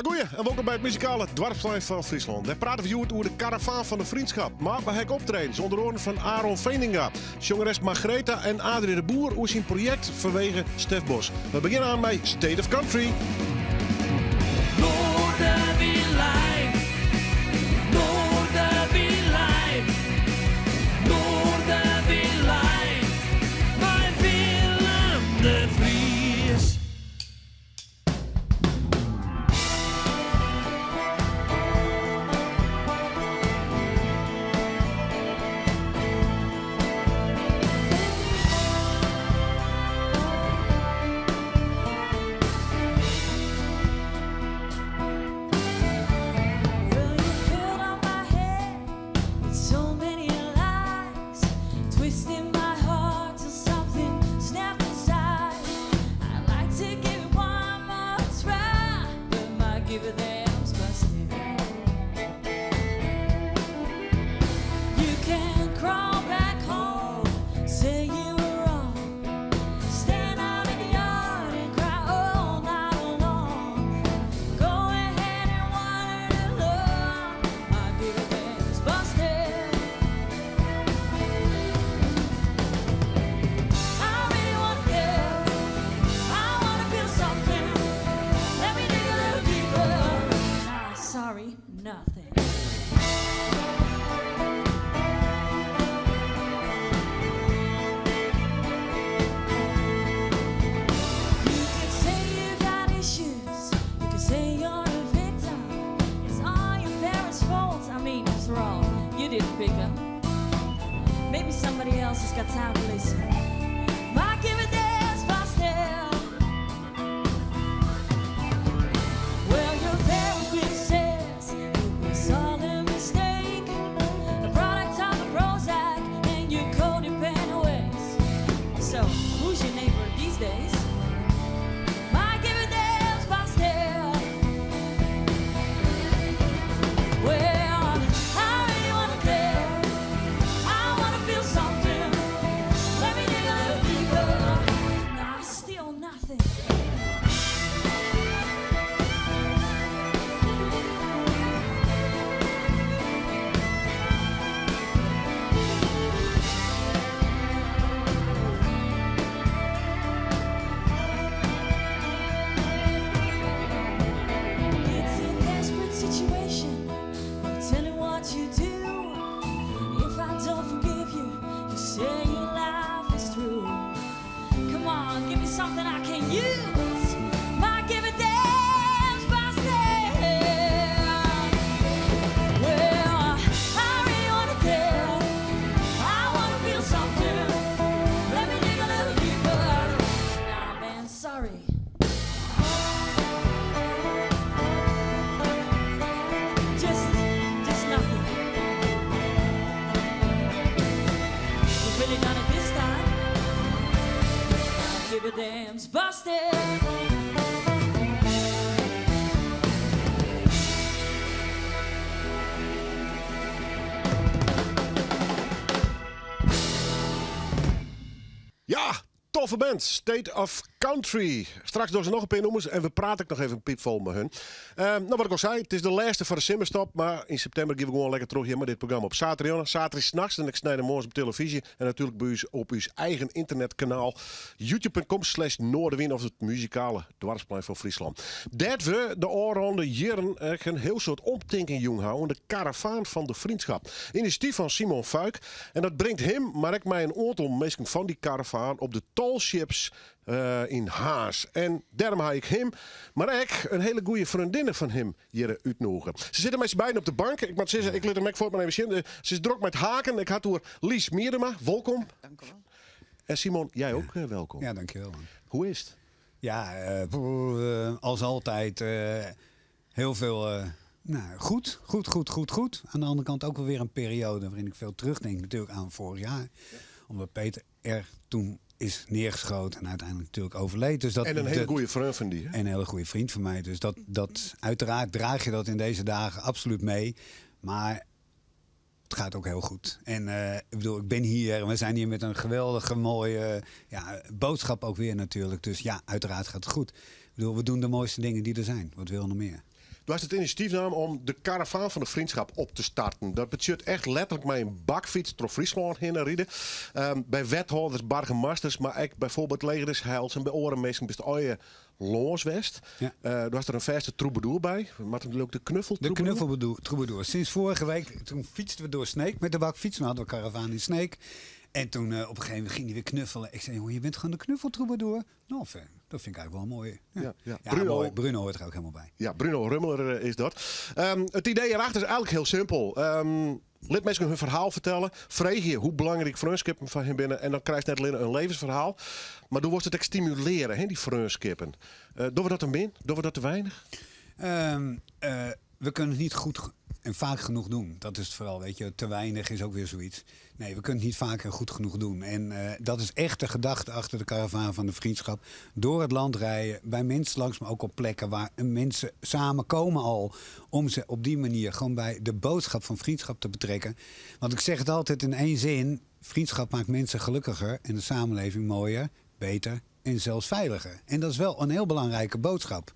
Goeie en welkom bij het muzikale Dwarfsplein van Friesland. Daar praten we over de karavaan van de vriendschap. Maar bij hek optredens onder oren van Aaron Veeninga, zangeres Margreta en Adrie de Boer over zijn project vanwege Stef Bos. We beginnen aan bij State of Country. Toffe band, State of Country. Straks doen ze nog een paar nummers en we praten nog even een piepvol met hun. Wat ik al zei, het is de laatste van de Simmerstop. Maar in september geven we gewoon lekker terug hier met dit programma op zaterdag. Zaterdag 's nachts en ik snijd hem morgens op televisie. En natuurlijk bij u op uw eigen internetkanaal. youtube.com/Noorderwind of het muzikale Dwarfsplein van Friesland. Dat we de oorronde jaren een heel soort omtinking jong houden. De karavaan van de vriendschap. Initiatief van Simon Fuik. En dat brengt hem, maar ik mij een aantal mensen van die karavaan op de tallships in Haas. En daarom heb ik hem, maar ik een hele goede vriendin van hem hier uitnodigen. Ze zitten met z'n beiden op de bank. Ik moet zeggen, ik laat hem voor maar even zien. Ze is druk met haken. Ik had door Lies Mierema. Welkom. Dank u wel. En Simon, jij ook welkom. Ja, dankjewel. Hoe is het? Ja, als altijd heel veel goed. Aan de andere kant ook wel weer een periode waarin ik veel terugdenk natuurlijk aan vorig jaar. Ja. Omdat Peter er toen is neergeschoten en uiteindelijk natuurlijk overleed. Dus dat, en een hele goede vriend van die. Hè? En een hele goede vriend van mij. Dus dat uiteraard draag je dat in deze dagen absoluut mee. Maar het gaat ook heel goed. En ik bedoel, ik ben hier en we zijn hier met een geweldige mooie boodschap ook weer natuurlijk. Dus ja, uiteraard gaat het goed. Ik bedoel, we doen de mooiste dingen die er zijn. Wat wil nog meer? was het initiatief nam om de karavaan van de vriendschap op te starten. Dat betekent echt letterlijk met een bakfiets door Friesland heen rijden. Bij wethouders, burgemeesters, maar ook bijvoorbeeld legers, heils en bij orenmeesters best ooit Loonswest. Ja. Er was er een verste troubadour bij. Wat ook de knuffel De knuffeltroubadour. Sinds vorige week, toen fietsten we door Sneek met de bakfiets. We hadden we karavaan in Sneek. En toen op een gegeven moment ging hij weer knuffelen. Ik zei, jongen, je bent gewoon de knuffeltroubadour. Nou, dat vind ik eigenlijk wel mooi. Ja. Bruno, mooi. Bruno hoort er ook helemaal bij. Ja, Bruno Rummeler is dat. Het idee erachter is eigenlijk heel simpel. Laat mensen hun verhaal vertellen. Vreeg je hoe belangrijk vriendskippen van hen binnen. En dan krijg je net alleen een levensverhaal. Maar dan wordt het ook stimuleren, hè, die vriendskippen. Doen we dat te min? Doen we dat te weinig? We kunnen het niet goed en vaak genoeg doen. Dat is het vooral, weet je. Te weinig is ook weer zoiets. Nee, we kunnen het niet vaak en goed genoeg doen. En dat is echt de gedachte achter de karavaan van de vriendschap. Door het land rijden, bij mensen langs, maar ook op plekken waar mensen samenkomen al. Om ze op die manier gewoon bij de boodschap van vriendschap te betrekken. Want ik zeg het altijd in één zin. Vriendschap maakt mensen gelukkiger en de samenleving mooier, beter en zelfs veiliger. En dat is wel een heel belangrijke boodschap.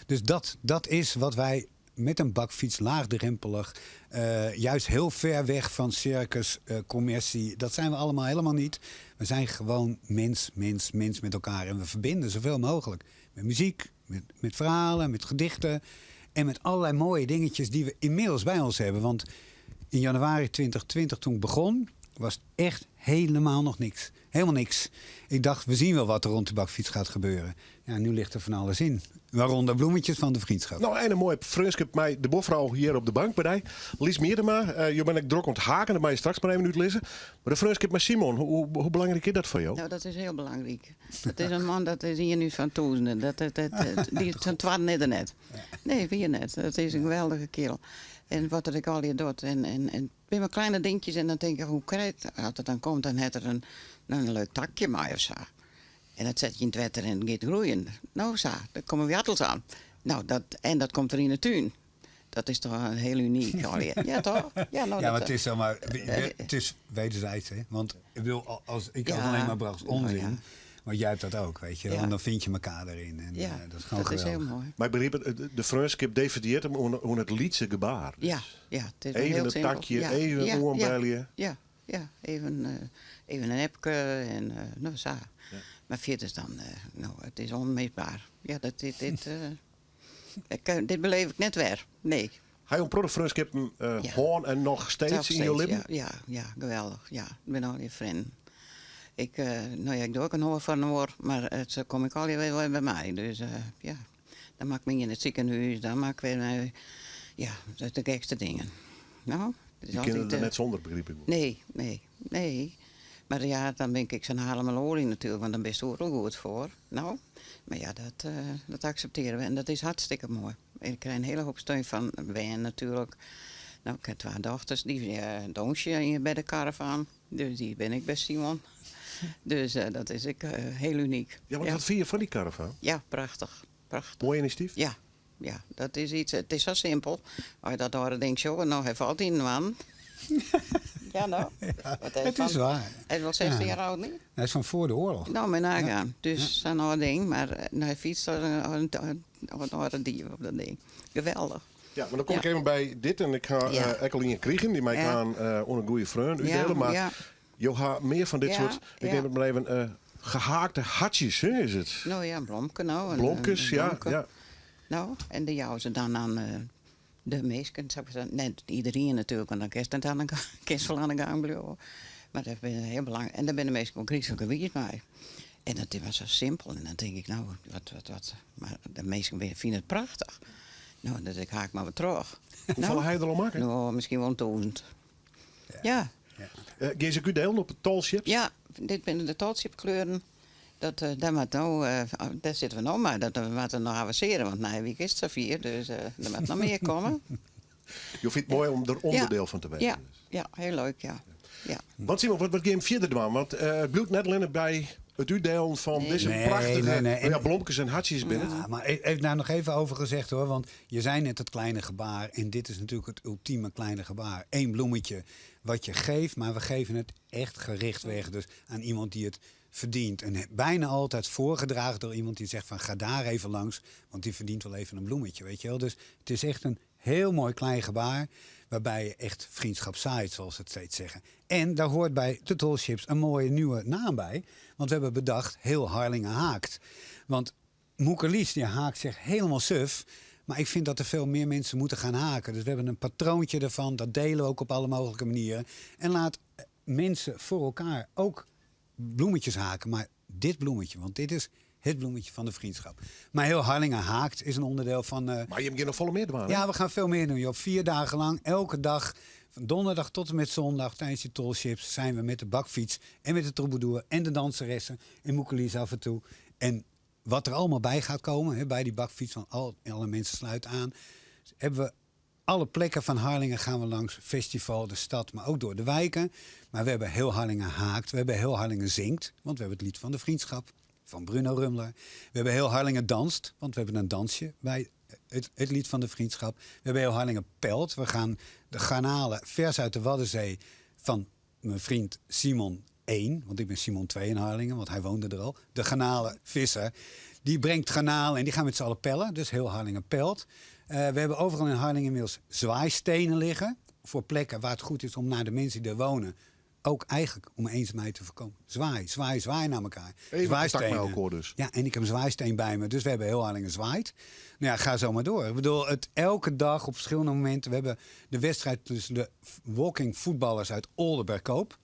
Dus dat is wat wij met een bakfiets, laagdrempelig, juist heel ver weg van circus, commercie. Dat zijn we allemaal helemaal niet. We zijn gewoon mens met elkaar. En we verbinden zoveel mogelijk. Met muziek, met verhalen, met gedichten. En met allerlei mooie dingetjes die we inmiddels bij ons hebben. Want in januari 2020, toen ik begon, was het echt helemaal nog niks. Helemaal niks. Ik dacht, we zien wel wat er rond de bakfiets gaat gebeuren. Ja, nu ligt er van alles in. Waaronder bloemetjes van de vriendschap. Nou, en een mooie vriendschap met de boevrouw hier op de bank bij Lies Meerdema. Je bent ik druk onthaken, dat mag je straks maar even nu lezen. Maar de vriendschap met Simon, hoe belangrijk is dat voor jou? Nou, dat is heel belangrijk. Dat is een man, dat is hier nu van Toezenden. Die zijn twaalf net. Nee, vier net. Dat is een geweldige kerel. En wat er ik al hier doet. En bij mijn kleine dingetjes en dan denk ik, hoe krijg je als het dan komt, dan heeft er een leuk takje maar of zo. En dat zet je in het water en het gaat groeien. Nou zo, dan komen wattels aan. Nou, dat komt er in de tuin. Dat is toch heel uniek alweer. Ja, toch? Ja, nou, ja, maar het is zomaar, het is wederzijds, hè? Want ik wil, als ik had alleen maar bracht onzin. Ja. Maar jij hebt dat ook, weet je. Ja. Want dan vind je elkaar erin. En, dat is gewoon dat geweldig. Is heel mooi. Maar ik begreep het, de vriendschap definieert hem hoe het liedse gebaar. Ja, het is even heel een simpel. takje, even een oorbelje. Ja, even een appje en nou zo. Ja. Maar verder is dan, het is onmeetbaar. Ja, dit beleef ik net weer. Nee. Ga je een vriendschap hoorn en nog steeds in je leven? Ja, geweldig. Ja, ik ben al je vriend. Ik doe ook een hoor van een woord, maar zo kom ik al weer bij mij. Dus dan maak ik me in het ziekenhuis, dan maak ik weer, dat de gekste dingen. Nou, je kinderen er net zonder, begreep ik. Nee. Maar ja, dan ben ik zo'n Haarlemmerloring natuurlijk, want dan ben je er ook goed voor. Nou, maar ja, dat accepteren we en dat is hartstikke mooi. Ik krijg een hele hoop steun van Ben natuurlijk. Nou, ik heb 2 dochters, die Donsje bij de karavaan. Dus die ben ik bij Simon. Dus dat is heel uniek. Ja, want wat vind je van die karavaan? Ja, prachtig. Mooi initiatief? Ja, dat is iets. Het is zo simpel. Als je dat hoort, denk je, nou, hij valt in, man. Ja, nou. Ja, het is waar. Hij is wel 16 jaar oud, niet? Hij is van voor de oorlog. Nou, maar nagaan. Dus zo'n oud ding. Maar hij fietst een dier op dat ding. Geweldig. Ja, maar dan kom ik even bij dit en ik ga Ekkeline kriegen. Die mij aan een goede vriend uitdelen. Maar je gaat meer van dit soort, ik neem het maar even, gehaakte hartjes, hè, is het? Nou ja, blomken nou. Blomkes, ja. Nou, en de jouw ze dan aan de meesten, net iedereen natuurlijk, want dan kerst het aan een kerstvel aan de gang blijven. Maar dat is heel belangrijk. En dan ben de meesten ook christelijke wiet bij. En dat was zo simpel. En dan denk ik, nou, wat. Maar de meesten vinden het prachtig. Nou, dus ik haak maar wat terug. Hoeveel ga je er al maken? Nou, misschien wel 1000. Ja. Ga je delen op het tolship? Ja, dit zijn de tolshipkleuren. Daar zitten we nog maar. Dat we moeten nog avanceren, want na een week is het zo 4. Dus er moet nog meer komen. Je vindt het mooi om er onderdeel van te weten. Ja, heel leuk, ja. Want Simon, wat ga je verder doen? Want het bloedt net alleen bij het uitdelen van deze prachtige blomkes en hartjes binnen. Ja, maar heeft daar nog even over gezegd hoor. Want je zei net het kleine gebaar. En dit is natuurlijk het ultieme kleine gebaar. 1 bloemetje wat je geeft, maar we geven het echt gericht weg. Dus aan iemand die het verdient. En bijna altijd voorgedragen door iemand die zegt van ga daar even langs, want die verdient wel even een bloemetje, weet je wel. Dus het is echt een heel mooi klein gebaar, waarbij je echt vriendschap zaait, zoals ze het steeds zeggen. En daar hoort bij de Tall Ships een mooie nieuwe naam bij, want we hebben bedacht heel Harlingen haakt. Want Moekelies die haakt zich helemaal suf. Maar ik vind dat er veel meer mensen moeten gaan haken. Dus we hebben een patroontje ervan. Dat delen we ook op alle mogelijke manieren. En laat mensen voor elkaar ook bloemetjes haken. Maar dit bloemetje, want dit is het bloemetje van de vriendschap. Maar heel Harlingen haakt is een onderdeel van... Maar je hebt nog volle meer te maken. Ja, we gaan veel meer doen. Joh. 4 dagen lang, elke dag, van donderdag tot en met zondag... tijdens die Tall Ships zijn we met de bakfiets en met de troubadour... en de danseressen en Moekelies af en toe. En wat er allemaal bij gaat komen, hè, bij die bakfiets, van alle mensen sluiten aan, hebben we alle plekken van Harlingen gaan we langs. Festival, de stad, maar ook door de wijken. Maar we hebben heel Harlingen haakt, we hebben heel Harlingen zingt, want we hebben het lied van de vriendschap van Bruno Rumler. We hebben heel Harlingen danst, want we hebben een dansje bij het lied van de vriendschap. We hebben heel Harlingen pelt. We gaan de garnalen vers uit de Waddenzee van mijn vriend Simon 1, want ik ben Simon 2 in Harlingen, want hij woonde er al. De garnalen visser, die brengt garnalen en die gaan met z'n allen pellen. Dus heel Harlingen pelt. We hebben overal in Harlingen inmiddels zwaaistenen liggen. Voor plekken waar het goed is om naar de mensen die er wonen, ook eigenlijk om eenzaamheid te voorkomen. Zwaai, zwaai, zwaai naar elkaar. Even Zwaaistenen. contact met elkaar dus. Ja, en ik heb een zwaaisteen bij me. Dus we hebben heel Harlingen zwaait. Nou ja, ga zo maar door. Ik bedoel, het elke dag op verschillende momenten. We hebben de wedstrijd tussen de walking voetballers uit Oldenbergkoop.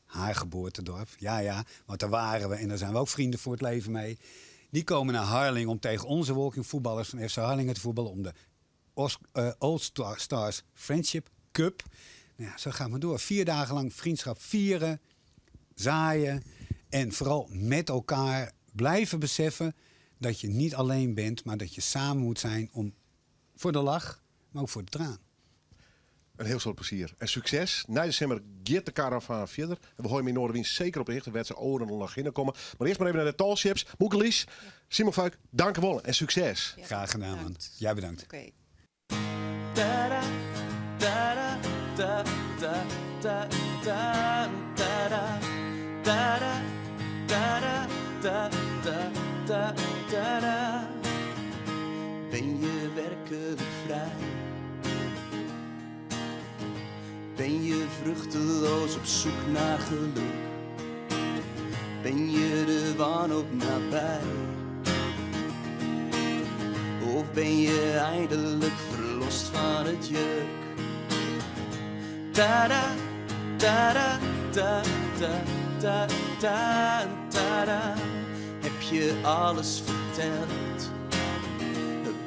Haar geboortedorp. Ja, want daar waren we en daar zijn we ook vrienden voor het leven mee. Die komen naar Harlingen om tegen onze walking voetballers van FC Harlingen te voetballen om de Old Stars Friendship Cup. Nou ja, zo gaat het door. 4 dagen lang vriendschap vieren, zaaien en vooral met elkaar blijven beseffen dat je niet alleen bent, maar dat je samen moet zijn om voor de lach, maar ook voor de traan. Een heel veel plezier. En succes. Na december gaat de caravan verder. En we gooien in Noorderwien zeker op richten. Werd ze oren nog in komen. Maar eerst maar even naar de Tall Ships. Moekelies, Simon Fuik, dank wel en succes. Ja, Graag gedaan, man. bedankt. Jij bedankt. Oké. Da da da da da da da da da da da da da. Ben je werkelijk vrij? Ben je vruchteloos op zoek naar geluk? Ben je de wanhoop nabij? Of ben je eindelijk verlost van het juk? Da da da da da da da da da da. Heb je alles verteld?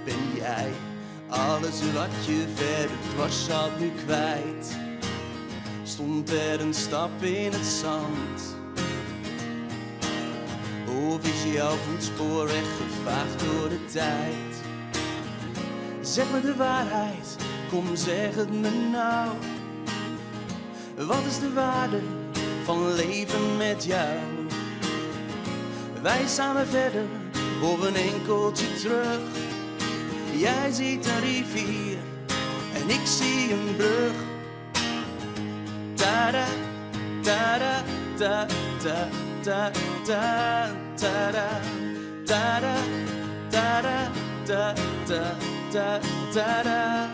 Ben jij alles wat je verder dwars had nu kwijt? Stond er een stap in het zand? Of is jouw voetspoor weggevaagd door de tijd? Zeg me de waarheid, kom zeg het me nou. Wat is de waarde van leven met jou? Wij samen verder, of een enkeltje terug. Jij ziet een rivier en ik zie een brug. Da da da da da da da da da da da da da da da da da da.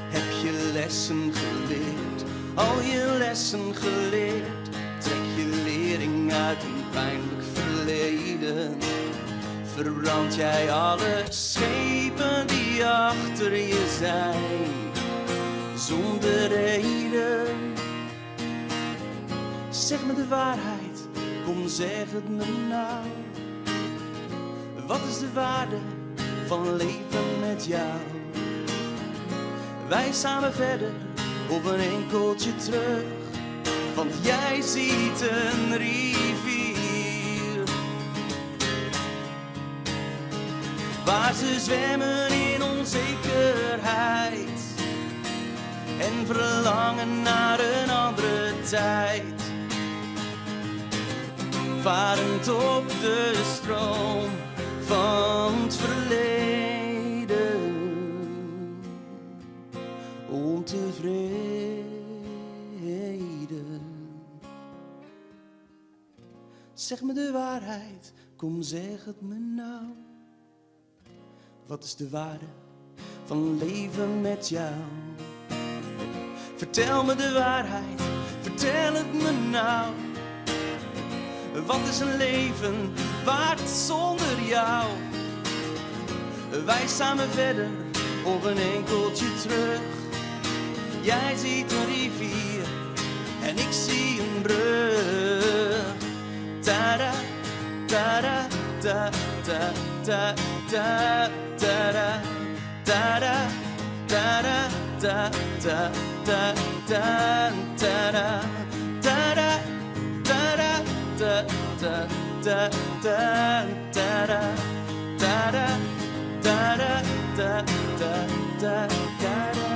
Heb je lessen geleerd, al je lessen geleerd? Trek je lering uit een pijnlijk verleden? Verbrand jij alle schepen die achter je zijn, zonder reden? Zeg me de waarheid, kom zeg het me nou. Wat is de waarde van leven met jou? Wij samen verder, op een enkeltje terug. Want jij ziet een rivier waar ze zwemmen in onzekerheid en verlangen naar een andere tijd. Varend op de stroom van het verleden, ontevreden. zeg me de waarheid, kom zeg het me nou. Wat is de waarde van leven met jou? Vertel me de waarheid, vertel het me nou. Wat is een leven waard zonder jou? Wij samen verder of een enkeltje terug. Jij ziet een rivier en ik zie een brug. Ta-da, ta-da, ta-da, ta-da, ta-da, ta-da, ta-da, ta-da, ta-da, ta-da, ta-da, ta-da, ta-da, ta-da, ta-da, ta-da, ta-da, ta-da.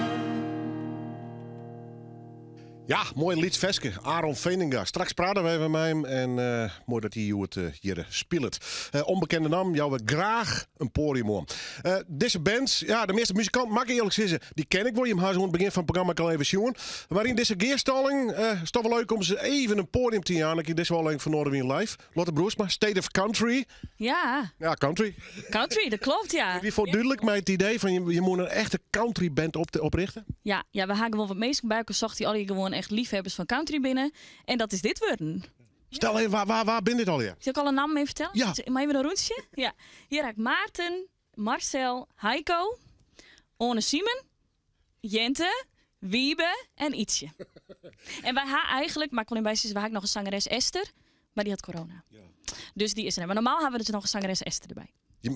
Ja, mooi liedveske. Aaron Veninga. Straks praten we even met hem. En mooi dat hij het hier speelt. Onbekende naam, jou we graag een podium om. Deze bands, ja, de meeste muzikanten, mag ik eerlijk zeggen, die ken ik wel. Je hebt haar zo aan het begin van het programma al even zien. Maar in deze geerstalling is het toch wel leuk om ze even een podium te gaan. Ik heb deze wel leuk van Noorderwien Live. Lotte Broersma, State of Country. Ja, Ja, country. country, dat klopt, ja. Wie voor duidelijk met het idee van je moet een echte country band oprichten? Ja, we gaan gewoon wat meestal buiken. Zocht hij al die gewoon echt liefhebbers van country binnen. En dat is dit worden. Stel even, waar ben dit al hier? Zal ik al een naam mee vertellen? Ja. Maar even een roentje? Ja. Hier heb ik Maarten, Marcel, Heiko, One Simon, Jente, Wiebe en Ietsje. En wij hebben eigenlijk, maar ik wil in bij zeggen, we hebben nog een zangeres Esther, maar die had corona. Ja. Dus die is er niet. Maar normaal hebben we dus nog een zangeres Esther erbij.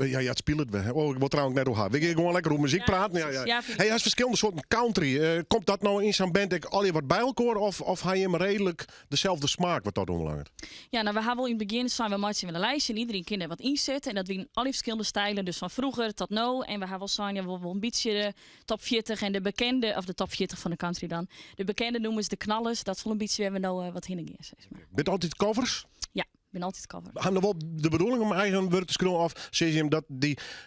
Ja, het speelt het. Oh, ik wil trouwens net over haar. We gaan gewoon lekker over muziek praten. Ja. Ja, Hey, hij is verschillende soorten country. Komt dat nou in zo'n band al je wat bij elkaar? Of hij hem redelijk dezelfde smaak wat dat omlangt? Ja, nou, we hebben wel in het begin samen met een lijstje en iedereen kan er wat inzetten. En dat zijn al die verschillende stijlen, dus van vroeger tot nu. En we hebben wel samen wel een beetje de top 40 en de bekende, of de top 40 van de country dan. De bekende noemen ze de knallers. Dat is wel een beetje waar we nou wat heen en weer zeg maar. Bent altijd covers? Ja, ik ben altijd cover. Hebben we wel de bedoeling om eigen werk te schrijven? Of zie je hem dat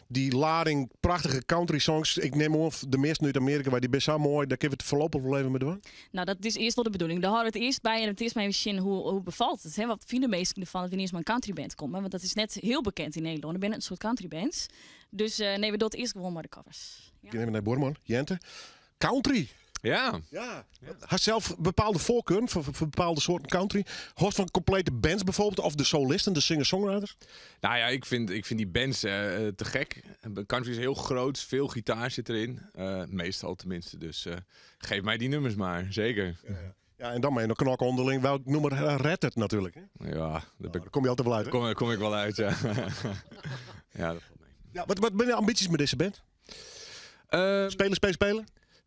die lading prachtige country songs, ik neem of de meeste uit Amerika, waar die best zo mooi, daar kun je het voorlopig wel even mee doen? Nou, dat is eerst wel de bedoeling. Daar houden we het eerst bij en het is maar even zien hoe bevalt het. Hè? Wat vinden meesten ervan dat er eerst maar een countryband komt? Hè? Want dat is net heel bekend in Nederland. Er zijn een soort countrybands. Dus nee, we doen het eerst gewoon maar de covers. Ja. Ik neem naar Boorman, Jente. Country. Ja. Had zelf bepaalde voorkeuren voor bepaalde soorten country? Hoort van complete bands bijvoorbeeld, of de solisten, de singer-songwriters? Nou ja, ik vind die bands te gek. Country is heel groot, veel gitaar zit erin. Meestal tenminste, dus geef mij die nummers maar, zeker. Ja, en dan ben je nog knokken onderling. Welk nummer redt het natuurlijk? Hè? Ja, Daar kom je altijd wel uit. Hè? kom ik wel uit, ja. Ja, dat valt mee. Ja, wat ben je ambities met deze band? Spelen?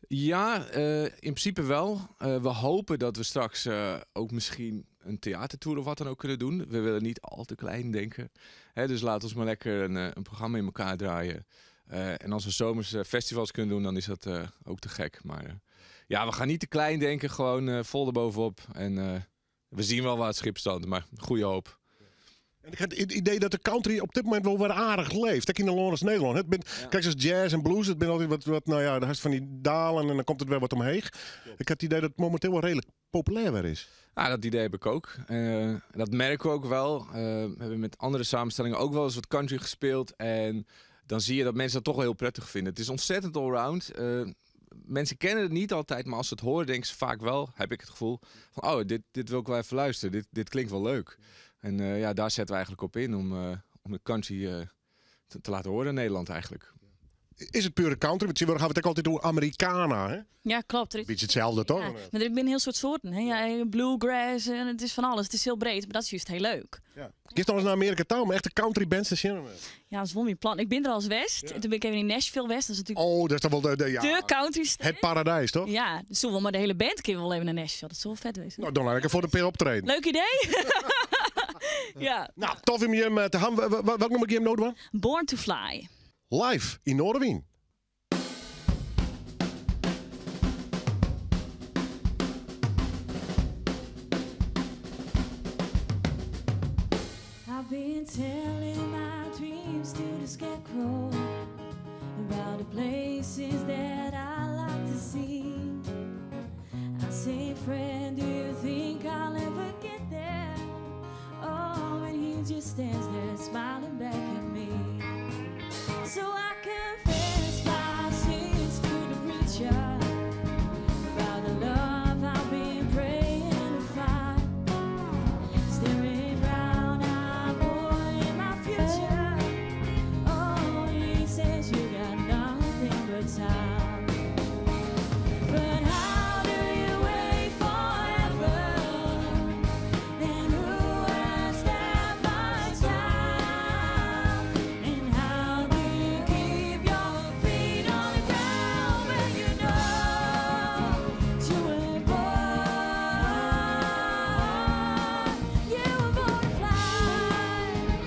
Ja, in principe wel. We hopen dat we straks ook misschien een theatertour of wat dan ook kunnen doen. We willen niet al te klein denken. Hè, dus laat ons maar lekker een programma in elkaar draaien. En als we zomers festivals kunnen doen, dan is dat ook te gek. Maar ja, we gaan niet te klein denken. Gewoon vol erbovenop. En we zien wel waar het schip staat. Maar goede hoop. En ik heb het idee dat de country op dit moment wel weer aardig leeft. Kijk in de Lawrence Nederland. Het bent, kijk, zoals jazz en blues. Het bent altijd wat nou ja, de van die dalen en dan komt het weer wat omheen. Ik heb het idee dat het momenteel wel redelijk populair weer is. Ja, dat idee heb ik ook. Dat merken we ook wel. We hebben met andere samenstellingen ook wel eens wat country gespeeld. En dan zie je dat mensen dat toch wel heel prettig vinden. Het is ontzettend allround. Mensen kennen het niet altijd, maar als ze het horen, denken ze vaak wel, heb ik het gevoel van, oh, dit wil ik wel even luisteren. Dit klinkt wel leuk. En ja, daar zetten we eigenlijk op in om de country te laten horen in Nederland eigenlijk. Is het pure country? Want we gaan het ook altijd door Americana, hè? Ja, klopt. Beetje hetzelfde, toch? Ja, maar er zijn een heel soort soorten. Hè? Ja, bluegrass en het is van alles. Het is heel breed, maar dat is juist heel leuk. Ja. Kies nog eens naar Amerika toe, maar echte country bands te zien. Ja, dat is wel mijn plan. Ik ben er als West. Ja. En toen ben ik even in Nashville West. Dat is natuurlijk Oh, dat is toch wel de country stad. het paradijs, toch? Ja, dus zullen we maar de hele band keer wel even naar Nashville. Dat is wel vet wezen. Nou, dan laat ik er voor de peer optreden. Leuk idee. Ja. Nou, tof om je hem te gaan. Welk nummer je hem nodig man? Born to Fly. Live in Noorderwien. I've been telling my dreams to the scarecrow about the places that I like to see. I say, friend, do you think I'll ever get there? Oh, when time. But how do you wait forever? And who has that much time? And how do you keep your feet on the ground when you know you were born? You were born to fly.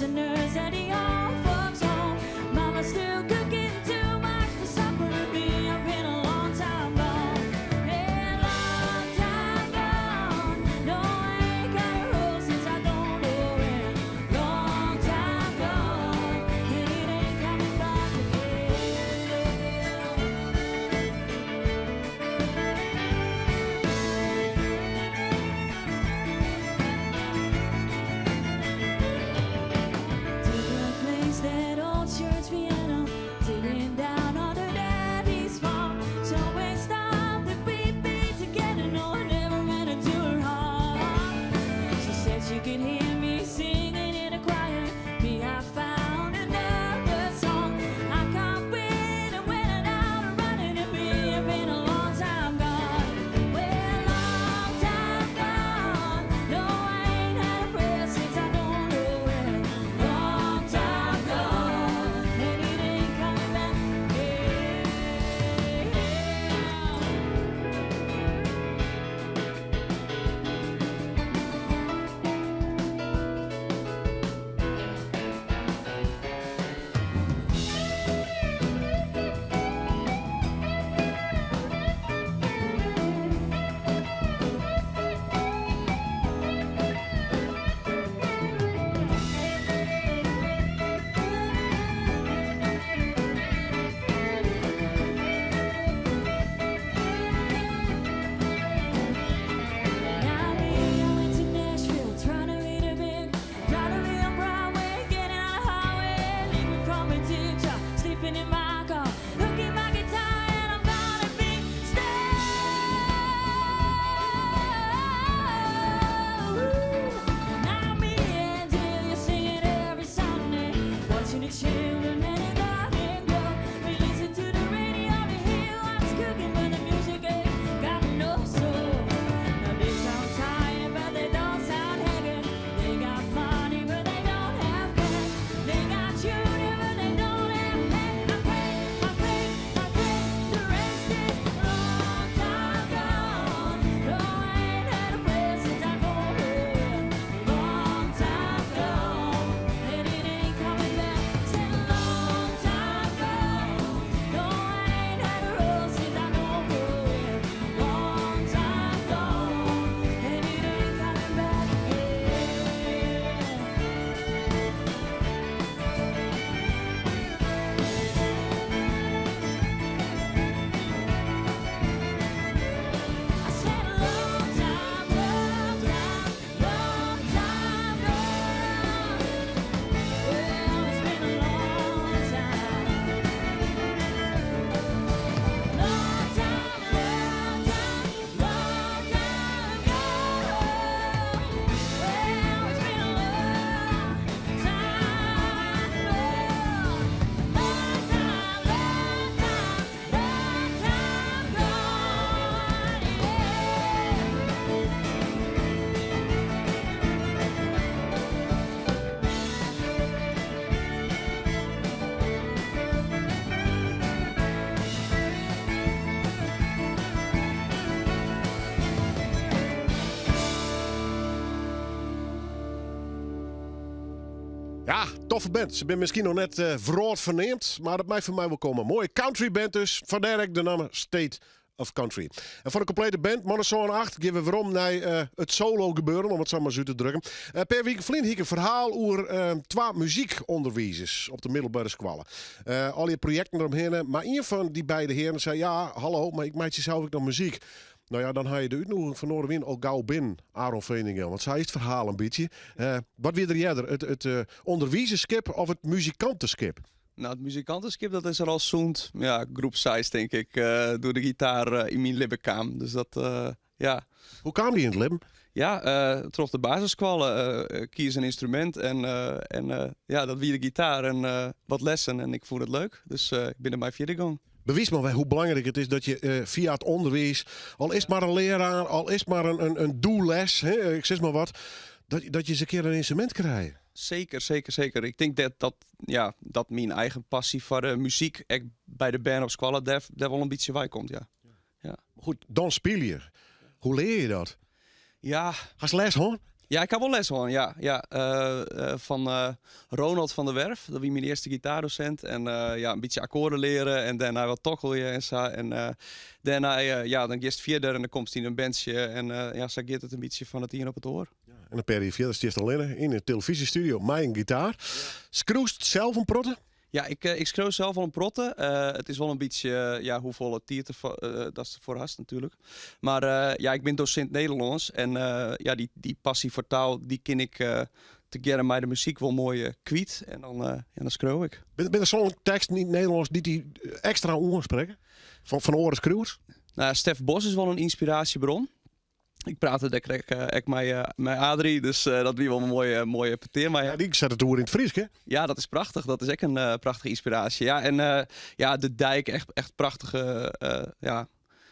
prisoners at the old folks' home. Mama's still cooking too much for supper to be. I've been a long time gone. Yeah, long time gone. No, I ain't got a rose since I don't know when. Long time gone. And it ain't coming back to the place that old church piano, sitting down on her daddy's farm. So we stopped the beat together. No, I never meant it to her heart. She said she could hear me singing in a choir. Me, I found another song. I can't win and went out and running to me. I've been a long time gone. Well, long time gone. No, I ain't had a prayer since I don't know when. Long time gone. And it ain't coming back. Now me, I went to Nashville, trying to read a bit, trying to be on Broadway, getting on the highway, leaving from a tip top, sleeping in my car, hooking my guitar, and I'm gonna be now me, until you sing it every Sunday, watching the children and the garden grow. We listen to the radio to hear what's cooking, but the music ain't got no soul. Now they sound tired, but they don't sound heavy. They got money, but they don't have cash. They got children, but they don't have pay. I pray, the rest is long time gone. No, I ain't had a prayer since I go home. Long time gone, and it ain't coming back. Said long time gone. No, I ain't had a rose since I go home. Long time gone, and it ain't coming back I said long time, long time, long time gone. Well, it's been a long time. Long time, long time, long time gone. Well, it's been a long time, long time, long time Ja, toffe band. Ze zijn misschien nog net vrolijk verneemd, maar dat mij voor mij wel komen. Mooie country band dus. Vandaar de naam State of Country. En voor de complete band, Monozoon 8, geven we waarom naar het solo gebeuren, om het zo maar zo te drukken. Per week vlien ik een verhaal over 2 muziekonderwijzers op de middelbare scholen. Al je projecten eromheen, maar een van die beide heren zei, ja, hallo, maar ik maak zelf ook nog muziek. Nou ja, dan ga je de uitnodiging van Noorderwin al gauw binnen, Aaron Veningen. Want zij is het verhaal een beetje. Wat weer er eerder, het onderwijzerskip of het muzikantenskip? Nou, het muzikantenskip, dat is er al zoend, ja, groep size denk ik, door de gitaar in mijn libbenkaam. Dus dat, ja. Hoe kwam die in het leven? Ja, toch de basisscholen, kies een instrument en ja, dat wie de gitaar en wat lessen en ik vond het leuk. Dus ik ben er maar verder gegaan. Bewijs maar hoe belangrijk het is dat je via het onderwijs, al is maar een leraar, al is maar een doelles, hè, ik zeg maar wat, dat je eens een keer een instrument krijgt. Zeker, zeker, zeker. Ik denk dat mijn eigen passie voor de muziek echt bij de band op school daar wel een beetje bij komt, ja. Goed, dan speel je. Hoe leer je dat? Ja. Has les hoor? Ja, ik heb wel les hoor. Ja. Van Ronald van der Werf. Dat was mijn eerste gitaardocent. En een beetje akkoorden leren. En daarna wat tokkelen en zo. En daarna, dan gist verder en dan komt hij in een bandje. En zo gaat het een beetje van het hier op het oor. En dan per je verder stiert alleen in een televisiestudio met een gitaar. Skroest zelf een protten? Ja, ik schreef zelf al een protte. Het is wel een beetje, hoeveel het tiert dat is voor hast natuurlijk. Maar ik ben docent Nederlands. En die passie voor taal, die ken ik together met de muziek wel mooi kwijt. En dan schreeuw ik. Ben er zo'n tekst niet Nederlands die extra ongesprekken? Van oren schreeuwers? Nou, Stef Bos is wel een inspiratiebron. Ik praatte daar met Adrie, dus dat was wel een mooie peteer. Maar Ja, die zet het door in het Fries, hè? ja, dat is prachtig. Dat is echt een prachtige inspiratie. Ja, en de dijk, echt prachtige.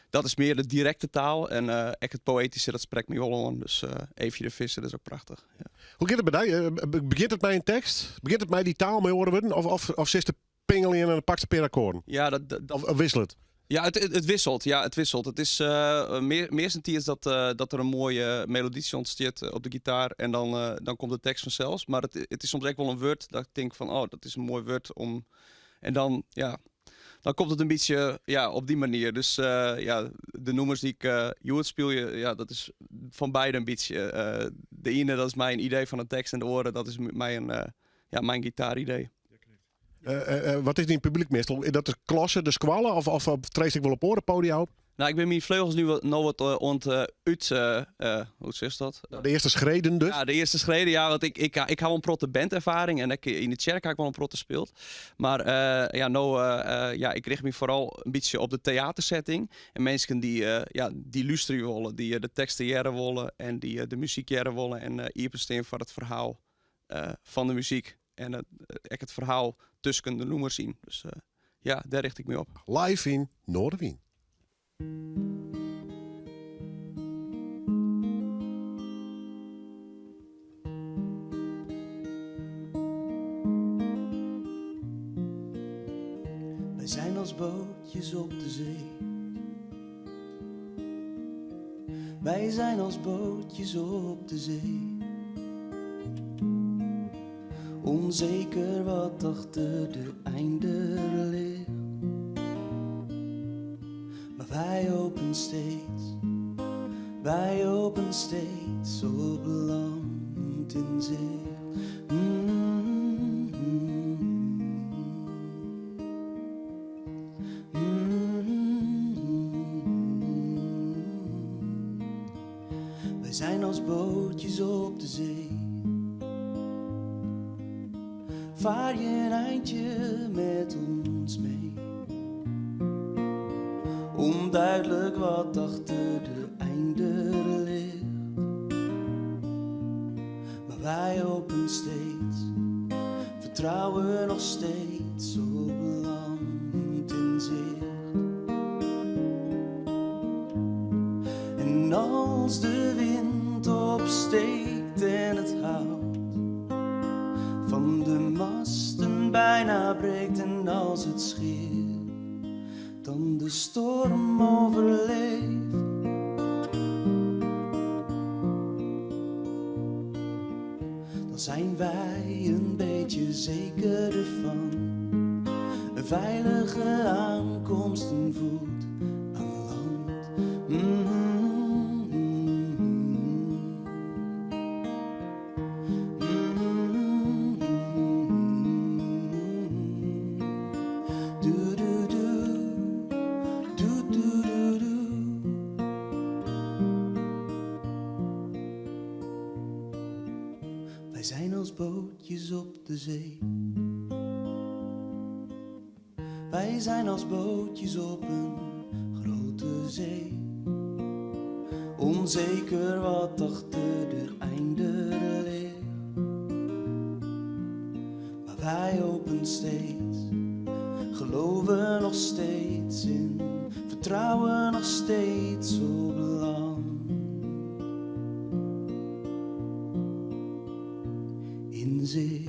Dat is meer de directe taal. En echt het poëtische, dat spreekt me wel aan. Dus Eefje de Visser, dat is ook prachtig. Ja. Hoe gaat het bij jou? Begint het met een tekst? Begint het met die taal mee horen worden? Of zit de pingel in en dan pakt ze per akkoorden? Ja, Of wisselt het? Ja, het wisselt. Ja, het wisselt. Het is meestens dat er een mooie melodietje ontstaat op de gitaar en dan komt de tekst vanzelf. Maar het is soms echt wel een woord dat ik denk van, oh, dat is een mooi woord om. En dan komt het een beetje op die manier. Dus de nummers die ik speel, dat is van beide een beetje. De ene, dat is mijn idee van de tekst en de oren, dat is mijn gitaaridee. Wat is die in publiek meestal? Is dat de klasse, de squallen of treed ik wel op orenpodia op? Nou, ik ben mijn vleugels nu wat hoe zeg je dat? De eerste schreden dus? Ja, de eerste schreden, ja, want ik heb wel een protte bandervaring en in de kerk heb ik wel een protte gespeeld. Maar ik richt me vooral een beetje op de theatersetting. En mensen die luisteren willen, die de teksten jaren willen en die de muziek jaren willen en iepensteem voor het verhaal van de muziek. En het verhaal tussen de noemers zien. Dus daar richt ik me op. Live in Noorderwien. Wij zijn als bootjes op de zee. Wij zijn als bootjes op de zee. Onzeker wat achter de einden ligt. Maar wij open steeds op land in zee. Wij zijn als bootjes op de zee. Vaar je een eindje met ons mee. Onduidelijk wat achter de einden ligt. Maar wij open steeds, vertrouwen nog steeds op land in zicht. En als de wind opsteekt en het hout van de masten bijna breekt en als het schip dan de storm overleeft, dan zijn wij een beetje zeker ervan. Een veilige aankomst, een voet aan land. Wij zijn als bootjes op de zee. Wij zijn als bootjes op een grote zee. Onzeker wat achter de einden ligt. Maar wij open steeds, geloven nog steeds in, vertrouwen nog steeds op land. In zicht.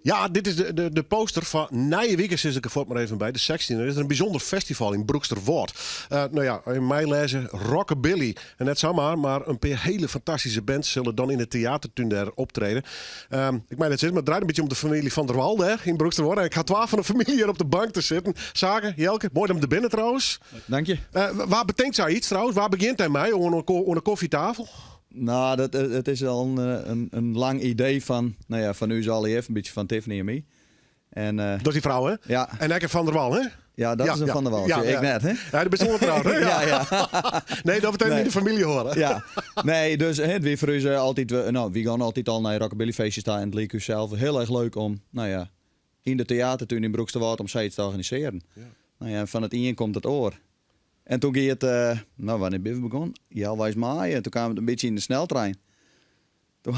Ja, dit is de poster van Nijenwiekers, is ik er voor maar even bij. De 16e. Er is een bijzonder festival in Broeksterwoord. Nou ja, in mij lezen Rockabilly. En net zomaar, maar een paar hele fantastische bands zullen dan in het theatertuin daar optreden. Ik meen het is, maar het draait een beetje om de familie van der Walde hè, in Broeksterwoord. En ik ga 12 van de familie hier op de bank te zitten. Zagen, Jelke, mooi om te binnen trouwens. Dank je. Waar bedenkt zij iets trouwens? Waar begint hij mij? Onder een koffietafel? Nou, het is al een lang idee van u al even, een beetje van Tiffany en mij. En, Dat is die vrouw, hè? ja. En Ekke van der Wal, hè? Ja, dat is een Van der Wal. Ik net, hè? Ja, dat is ongetrouwd, hè? Ja. Nee, dat betekent niet de familie horen. Ja. Nee, dus het weer voor u altijd... we gaan altijd al naar rockabillyfeestjes staan. En het leek u zelf heel erg leuk om, in de theatertuin in Broeksterwoord om zoiets te organiseren. Ja. Van het in komt het oor. En toen ging het, wanneer ben we begonnen? Ja, wijs maaien. En toen kwamen we een beetje in de sneltrein. Toen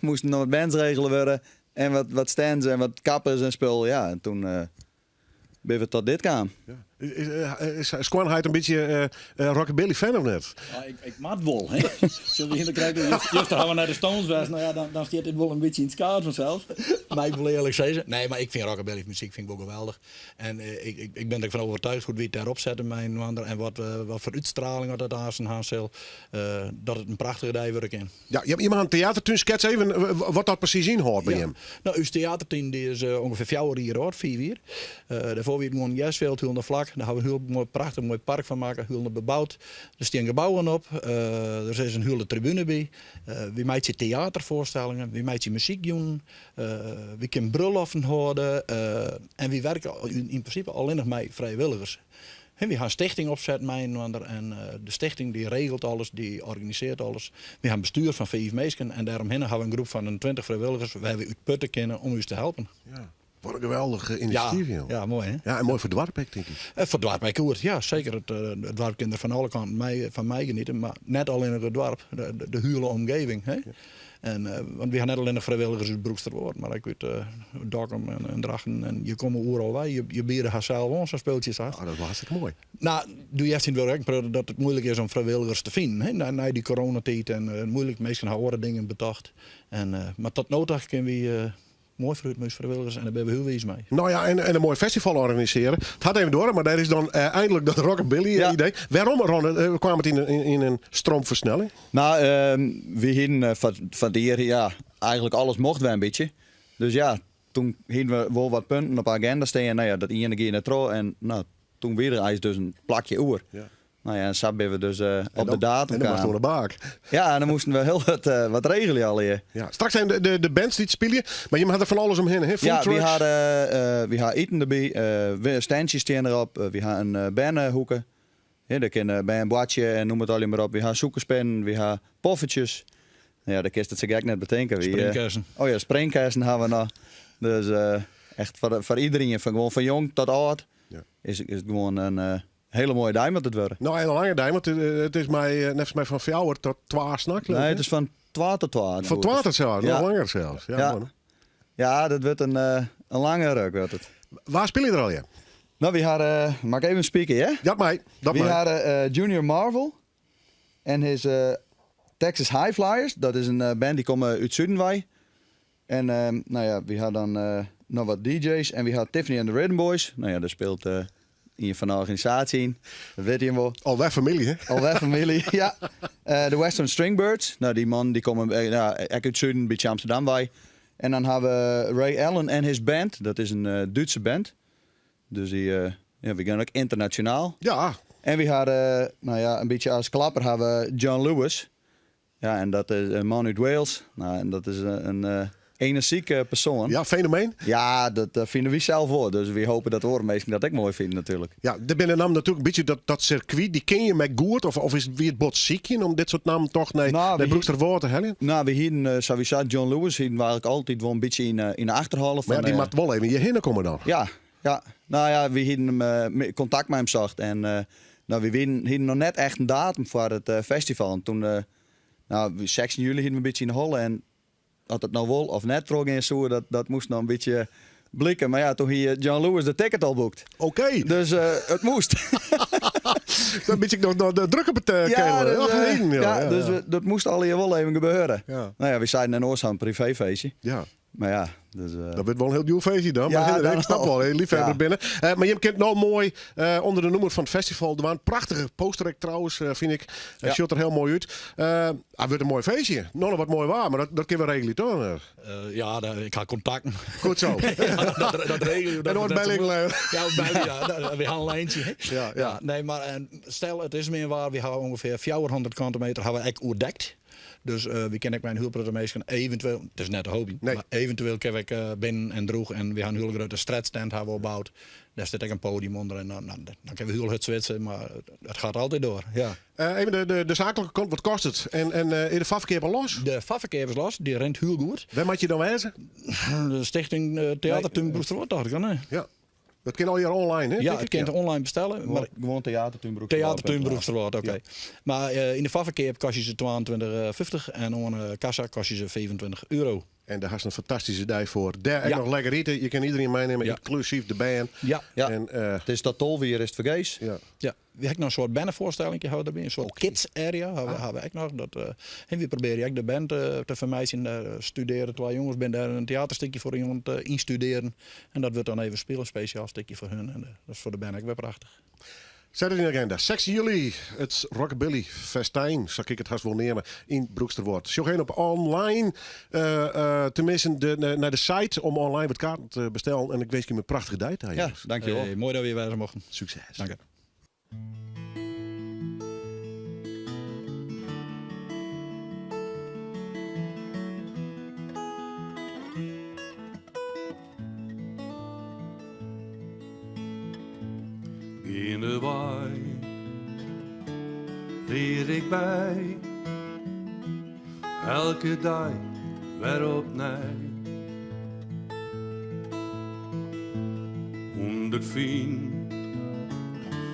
moesten nog wat bands regelen worden. En wat stands en wat kappers en spul. Ja, en toen ben we tot dit kwam. Is Squanheid een beetje rockabilly fan of net? Ja, ik maat wel, hè. Zullen we hier krijgen, juist gaan we naar de Stones was, nou ja, dan staat dit wel een beetje in het kaart vanzelf. Maar ik wil eerlijk zeggen, nee, maar ik vind rockabilly muziek vind ik wel geweldig. En ik ben ervan overtuigd hoe we het daarop zetten, mijn wander, en wat voor uitstraling dat aan zal, dat het een prachtige idee wordt in. Ja, je hebt iemand een theatertuin, schets even wat dat precies inhoort bij hem. Nou, uw theatertuin die is ongeveer 4 jaar oud, 4 jaar. Daarvoor weer gewoon Jesveld, heel naar vlak. Daar hebben we een heel mooi, prachtig mooi park van maken, heel bebouwd. Er staan gebouwen op, er is een hele tribune bij. Wie maakt je theatervoorstellingen, wie maakt je muziek doen, wie kan bruiloffen houden. En wie werken in principe alleen nog met vrijwilligers. En we gaan een stichting opzetten, en de stichting die regelt alles, die organiseert alles. We hebben een bestuur van 5 mensen en daaromheen hebben we een groep van 20 vrijwilligers waar we uit putten kennen om u te helpen. Ja. Wat een geweldig initiatief, joh. Ja, mooi hè? Ja, en mooi voor het dorp, denk ik. Voor het dorp bij Koert, ja zeker. Het dorp kan er van alle kanten van mij genieten, maar net alleen in het dorp, de hele omgeving. Hè? Ja. En, want we gaan net alleen nog vrijwilligers uit Broeksterwoord, maar ik weet Dokkum en Drachten en je komt overal bij. Je bieden haar zelf ons zo'n speeltjes af. Oh, dat was hartstikke mooi. Nou, doe je echt in het werk dat het moeilijk is om vrijwilligers te vinden. Hè? Na die coronatijd en moeilijk, meestal gaan andere dingen bedacht. Maar tot nodig kunnen we mooi voor het vrijwilligers en daar ben we heel wees mee. Nou ja, en een mooi festival organiseren. Het gaat even door, maar daar is dan eindelijk dat rockabilly idee. Waarom, Ron? Kwam het in een stroomversnelling? Nou, we hadden van die jaar eigenlijk alles mochten we een beetje. Dus ja, toen hadden we wel wat punten op de agenda staan. Nou ja, dat ene keer naar trouw en toen weer er dus een plakje oer. Ja. Nou ja, en zo ben we dus op de datum. En dan moesten we naar baak. Ja, en dan moesten we heel wat regelen al hier. Ja, straks zijn de bands die het spelen, maar je had er van alles omheen. Hè? Ja, we hadden eten erbij, we standjes staan erop, we hadden een bannenhoeken. Ja, daar kunnen bij een bladje en noem het allemaal maar op. We hadden zoekerspennen, we hadden poffertjes. Ja, dat kist het zich echt net bedenken. Springkassen. Oh ja, springkassen hebben we nog. Dus echt voor iedereen, van jong tot oud, is het gewoon een hele mooie diamond het worden. Nou, een lange diamond. Het is mij, net mij van 4 tot 12 s'nachts. Nee, het is van 12 tot 12. Van 12 tot zelfs, nog langer zelfs. Ja, dat wordt een lange ruk. Wordt het. Waar speel je er al, ja? Nou, we hadden, mag ik even spreken, ja? We hadden Junior Marvel en his Texas High Flyers. Dat is een band die komt uit Zuidenwijk. En we hadden dan nog wat DJ's en we hadden Tiffany and the Rhythm Boys. Nou ja, daar speelt in van de organisatie in. Dat weet je hem wel. Alweer familie, hè? Alweer familie, ja. De Western Stringbirds. Nou, die man die komen echt uit Zuiden, een beetje Amsterdam bij. En dan hebben we Ray Allen en his band. Dat is een Duitse band. Dus we gaan ook internationaal. Ja. En we hadden, een beetje als klapper hebben we John Lewis. Ja, en dat is een man uit Wales. Nou, en dat is een energieke persoon. Ja, fenomeen. Ja, dat vinden we zelf voor. Dus we hopen dat oormeesting dat ik mooi vind natuurlijk. Ja, er binnen nam natuurlijk een beetje dat circuit. Die ken je met goed? Of is het weer het bot ziekje om dit soort namen toch naar Broeksterwoord te hellen? Nou, we hadden sowieso John Lewis. Die waren ook wel een beetje in de achterhalf. Maar die mag wel even hierheen komen dan. Ja. Nou ja, we hadden hem contact met hem zocht. En we hadden nog net echt een datum voor het festival. En toen, 16 juli hadden we een beetje in de holle. En dat het nou wel of net trok in zo, dat moest nog een beetje blikken. Maar ja, toen hier John Lewis de ticket al boekt. Oké. Dus het moest. Dan beetje nog de drukke betekenen. Dus dat moest al hier wel even gebeuren. Ja. Nou ja, we zeiden een oorzaam privéfeestje. Ja. Maar ja, dus, Dat wordt wel een heel duur feestje dan. Ja, Maar dan ik snap al. wel, liefhebber Ja. binnen. Maar je kent nou mooi onder de noemer van het festival. Er waren een prachtige poster trouwens, vind ik. Ja. Ziet er heel mooi uit. Het wordt een mooi feestje. Nog wat mooi waar, maar dat kunnen we regelen toch? Ik ga contacten. Goed zo. Dat regelen we. En nooit bijleggen. We gaan een lijntje. Hè? Ja. Nee, maar stel, het is meer waar. We hebben ongeveer 400 kantometer hebben we echt oerdekt. Dus we kennen mijn hulpprogrammeesken eventueel, het is net een hobby, Nee. maar eventueel kan ik binnen en droeg en we gaan een hele grote stretstand hebben we gebouwd. Daar zit ik een podium onder en dan kunnen we heel het zwitsen, maar het gaat altijd door. Ja. Even de zakelijke kant, wat kost het? En in de VAF-verkeer wel los? De VAF-verkeer is los, die rent heel goed. Waar moet je dan wijzen? De stichting Theatertuin Broeksterwoord, dacht ik dan. Hè? Ja. Dat kan al hier online, hè? Ja, denk het ik? kan je online bestellen. Maar gewoon theatertuin Theatertuin Broeksterwoord, oké. Maar in de VAF-verkeer kost je ze 22,50 en onder een kassa kost je ze €25. En daar is een fantastische dag voor. Daar ook Ja. nog lekker eten. Je kan iedereen meenemen, Ja. inclusief de band. Ja. Ja, En, het is dat tolweer, is het vergees. ja. Ja, we hebben nog een soort bandvoorstelling houden erbij, een soort kids area hebben we ook nog. En we proberen ook de band te vermijden, studeren. 2 jongens ben daar een theaterstukje voor iemand instuderen. En dat wordt dan even spelen, een speciaal stukje voor hun. En dat is voor de band ook weer prachtig. Zet het in de agenda. 16 juli, het Rockabilly Festijn, zal ik het haast wel nemen, in Broeksterwoord. Zo geen op online, tenminste naar de site om online wat kaarten te bestellen. En ik wens je een prachtige dag. Ja, dankjewel. Mooi dat we hier wijzen mochten. Succes. Dank je. In de waai leer ik bij, elke dag weer opnieuw. 100 vrienden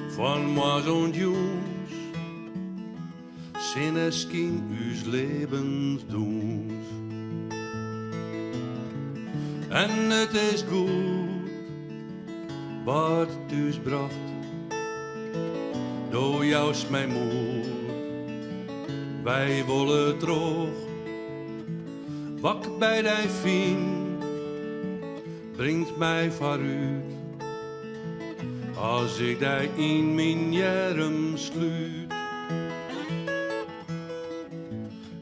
van moi en jongens, zijn es geen uws levensdoens. En het is goed wat het thuis bracht, door jou is mijn moeder. Wij willen terug, wak bij die vriend, brengt mij vooruit. Als ik die in mijn jerm sluit,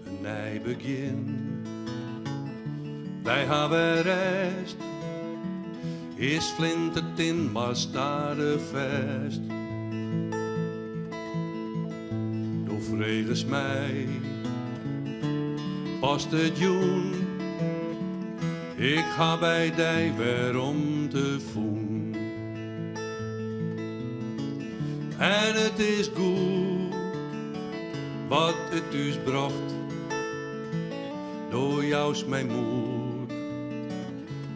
een nieuw begin. Wij hebben rest, is flint het in, maar stade vast. Door vredes mij, past het joen. Ik ga bij die weer om te voen. En het is goed, wat het dus bracht. Door jou is mijn moed,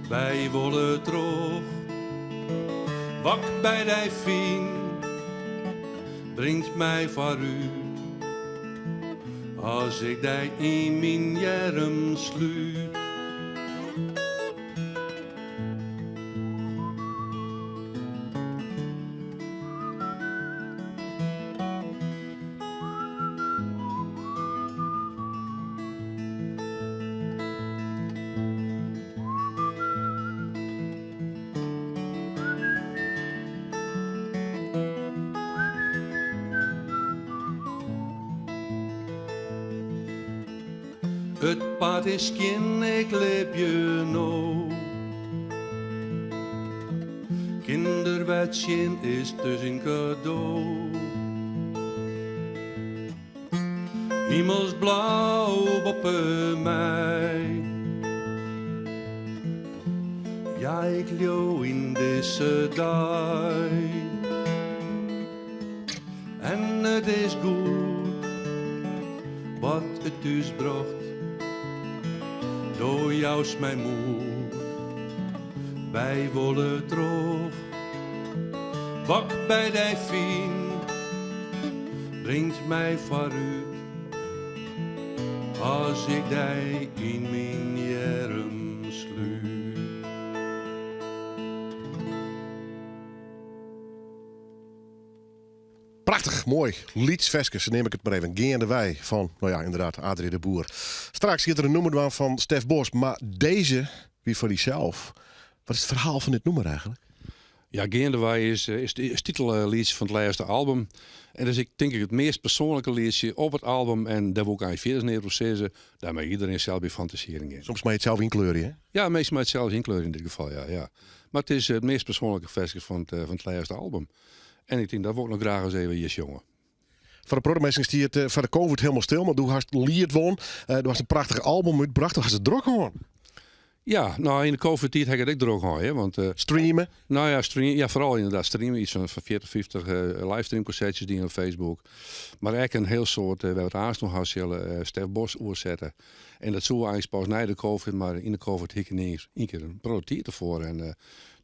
wij willen terug. Wak bij die vriend, brengt mij vooruit. Als ik die in mijn jerm sluit. Het pad is geen, ik leef je nou. Kinderwetjen is dus een cadeau. Hemelsblauw op mij. Ja, ik leeuw in deze dag. En het is goed, wat het dus bracht. Door jou is mijn moed, wij willen terug. Wak bij die vriend, brengt mij vooruit. Als ik die in mijn jerm sluit. Prachtig, mooi. Lieds neem ik het maar even. Geen de Wij van, nou ja, inderdaad, Adrie de Boer. Straks zit er een nummer van Stef Bos, maar deze wie voor jezelf. Wat is het verhaal van dit nummer eigenlijk? Ja, Geendewij is het titelliedje van het laatste album. En dat is denk ik het meest persoonlijke liedje op het album. En daar wil ik eigenlijk verder neer processen. Daar mag iedereen zelf bij fantaseren in. Soms maar je het zelf inkleuren, hè? Ja, meestal het zelfs inkleuren in dit geval, ja. Maar het is het meest persoonlijke versje van het laatste album. En ik denk dat we ook nog graag eens even hier jongen. Voor de productmeesters die het van de COVID helemaal stil, maar toen hast lied won. Er was een prachtig album uitgebracht, toen was het druk gewoon. Ja, nou in de COVID-tijd heb ik het ook droog gehad, hè, want Streamen. nou ja, ja, vooral inderdaad streamen. Iets van 40, 50 livestreamconcertjes die op Facebook. Maar eigenlijk een heel soort, we hebben het aanstaan nog zullen Stef Bos oorzetten. En dat zou eigenlijk pas na de COVID, maar in de COVID heb ik ineens een keer een productief ervoor. En,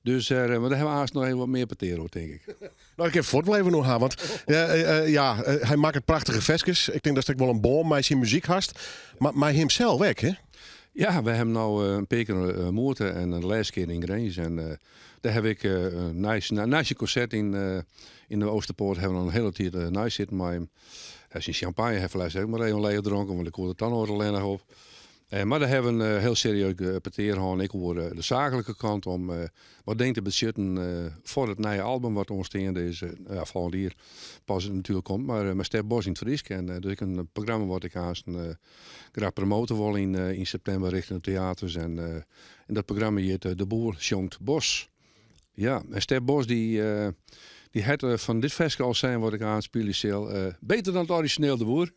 dus maar daar hebben we haast nog even wat meer patero, denk ik. Nou, ik heb voortblijven nog aan, want hij maakt het prachtige versjes. Ik denk dat het wel een boom, maar zijn muziek hast. Maar hemzelf weg, hè? Ja, we hebben nou een paar keer moerten en een laatste keer in Grange. En daar heb ik naast je concert in de Oosterpoort hebben we een hele tijd naast zitten. Maar hij is een champagne heeft ook maar even leeg gedronken, want ik hoorde het dan nog alleen nog op. Maar daar hebben we een heel serieus peteer gehad. Ik hoor de zakelijke kant om wat denk te budgetten voor het nieuwe album wat ontstaande is. Volgend jaar pas het natuurlijk komt, maar met Stef Bos in het Friesk. En dus ik een programma wat ik haast graag promoten wil in september richting de theaters. En dat programma heet De Boer Sjongt Bos. Ja, en Stef Bos die had van dit festival zijn wat ik aanspelen beter dan het origineel De Boer.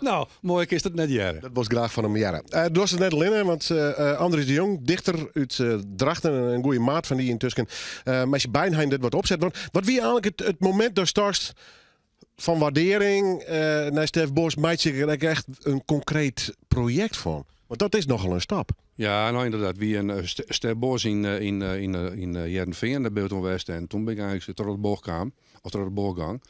Nou, mooi is dat net jaren. Dat was graag van hem jaren. Dat was het net al in, want Andries de Jong, dichter uit Drachten, een goede maat van die intussen. Maar als je bijna dit wat opzet, wat wie eigenlijk het moment daar starst van waardering naar Stef Bos, maakt zich er echt een concreet project van? Want dat is nogal een stap. Ja, nou inderdaad. Wie een Stef Bos in Jerdenveen, daar ben ik West. En toen ben ik eigenlijk door het boorgang.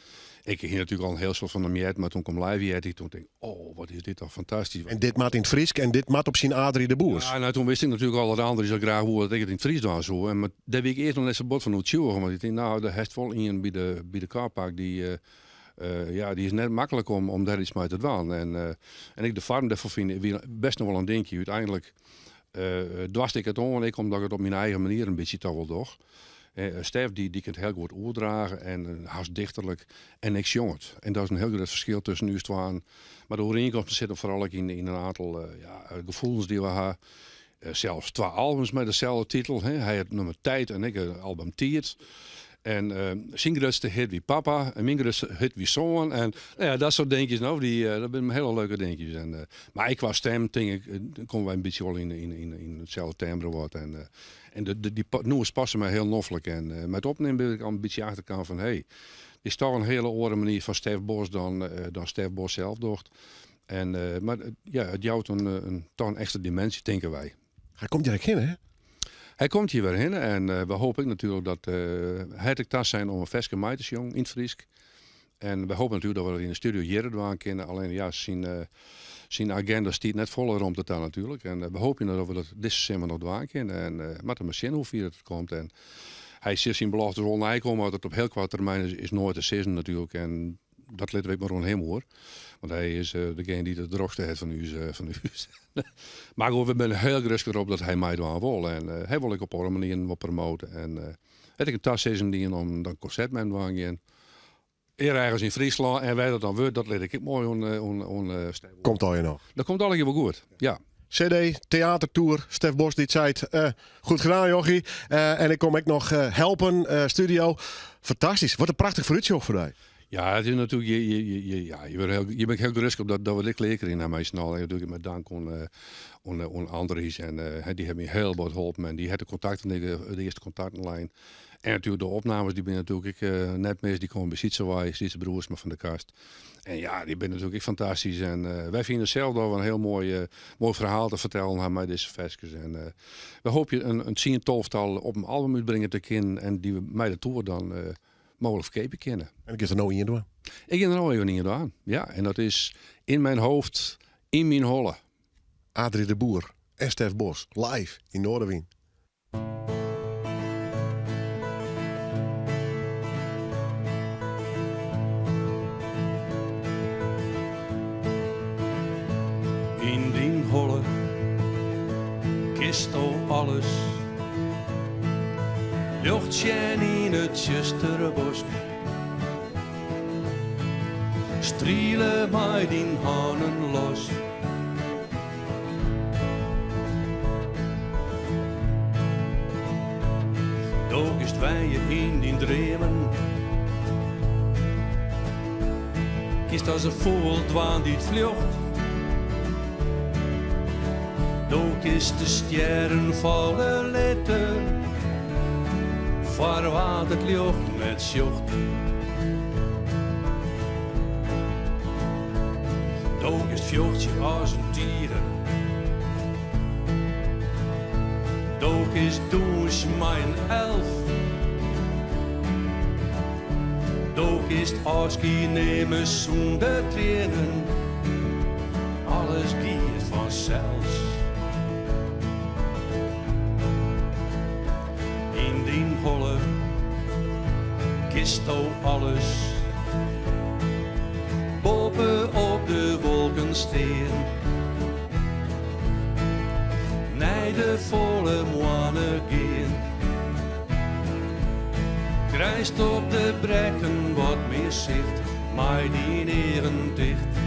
Ik ging natuurlijk al een heel soort van hem jet, maar toen kwam live jet. Toen dacht ik, oh, wat is dit toch fantastisch. En dit maat in het Friesk en dit maat op zijn Adrie de Boers. Ja, nou toen wist ik natuurlijk al dat anderen zo graag hoe dat ik het in het Fries doe zo. En maar daar heb ik eerst nog net zo'n bot van Oetsjoegen. Want ik denk, nou, daar heeft vol in bij de carpark die is net makkelijk om daar iets mee te doen. En ik de farm daarvoor vind best nog wel een dingetje. Uiteindelijk dwast ik het om, omdat ik het op mijn eigen manier een beetje toch wel doch. Stef die kan het heel goed oordragen en haast dichterlijk en niks jongert. En dat is een heel groot verschil tussen u en maar de overeenkomsten zitten vooral ook in een aantal gevoelens die we hebben. Zelfs 2 albums met dezelfde titel. Hij had nummer Tijd en ik een album Tiert. En zijn grootste hit wie Papa en mijn grootste hit wie Zoon. En ja, dat soort dingetjes, nou, dat zijn hele leuke dingetjes. En, maar ik qua stem, denk ik, komen wij een beetje wel in hetzelfde timbre wat. En die nummers passen mij heel noffelijk. En met opnemen ben ik al een beetje achterkant van, dit is toch een hele andere manier van Stef Bos dan Stef Bos zelf docht. En, maar het jouwt toch een extra dimensie, denken wij. Hij komt direct in, hè? Hij komt hier weer in en we hopen natuurlijk dat het tas zijn om een veske mee te jong in het Friesk. En we hopen natuurlijk dat we het in de studio hier doen kunnen. Alleen ja, zijn agenda stiet net voller om te tellen natuurlijk. En we hopen dat we dat dit zomer nog doen kunnen. En maar de machine hoe ver het komt. En hij zegt zijn belofte rol naar maar dat het op heel kwart termijn is nooit te season natuurlijk. En dat laten we maar gewoon hem hoor. Want hij is degene die het droogste heeft van u. Maar goed, we zijn heel gerust erop dat hij mij doen wil. En hij wil ik op een manier wat promoten. En het ik een tas is die om dan concert met hem te gaan. Eer ergens in Friesland en wij dat dan wordt, dat let ik mooi on Komt al je nog. Dat komt al wel goed, ja. CD, theatertour, Stef Bos die zei het. Goed gedaan, jochie. En ik kom ook nog helpen, studio. Fantastisch. Wat een prachtig fruitshow voor jou. Ja, het is natuurlijk, je bent heel gerust op dat we dit lekker in hebben snel. En natuurlijk met dank aan Andries en die hebben me heel wat geholpen. En die had de contacten, de eerste contactenlijn. En natuurlijk de opnames, die ben natuurlijk net mee, die komen bij Sietse broers maar van de kast. En ja, die ben natuurlijk fantastisch. En wij vinden zelf dat we een heel mooi verhaal te vertellen hebben met deze versjes. En we hopen een 10-12-tal op een album uitbrengen te kunnen en die we mij de tour dan mogelijk verkepen kennen. En ik is er nou in doen. Ik heb er nou in gedaan. Ja, en dat is in mijn hoofd, in mijn holle. Adrie de Boer en Stef Bos, live in Noorderwien. In die holle kist alles. Luchtje in het Justerbos. Strielen mij die handen los. Doch is wij je in die dromen. Kiest als een vogel dwaan die het vlucht. Doch is de sterren vallen letter. Vaarwaard het licht met zucht. Doch is het vjochtje als een tieren. Doch is douche mijn elf. Doch is het afscheid nemen zonder tranen. Alles giert vanzelfs. In die holle kist alles. Boven op de wolken steen. Naar de volle moane gaan. Krijst op de brekken wat meer zicht, maar die neren dicht.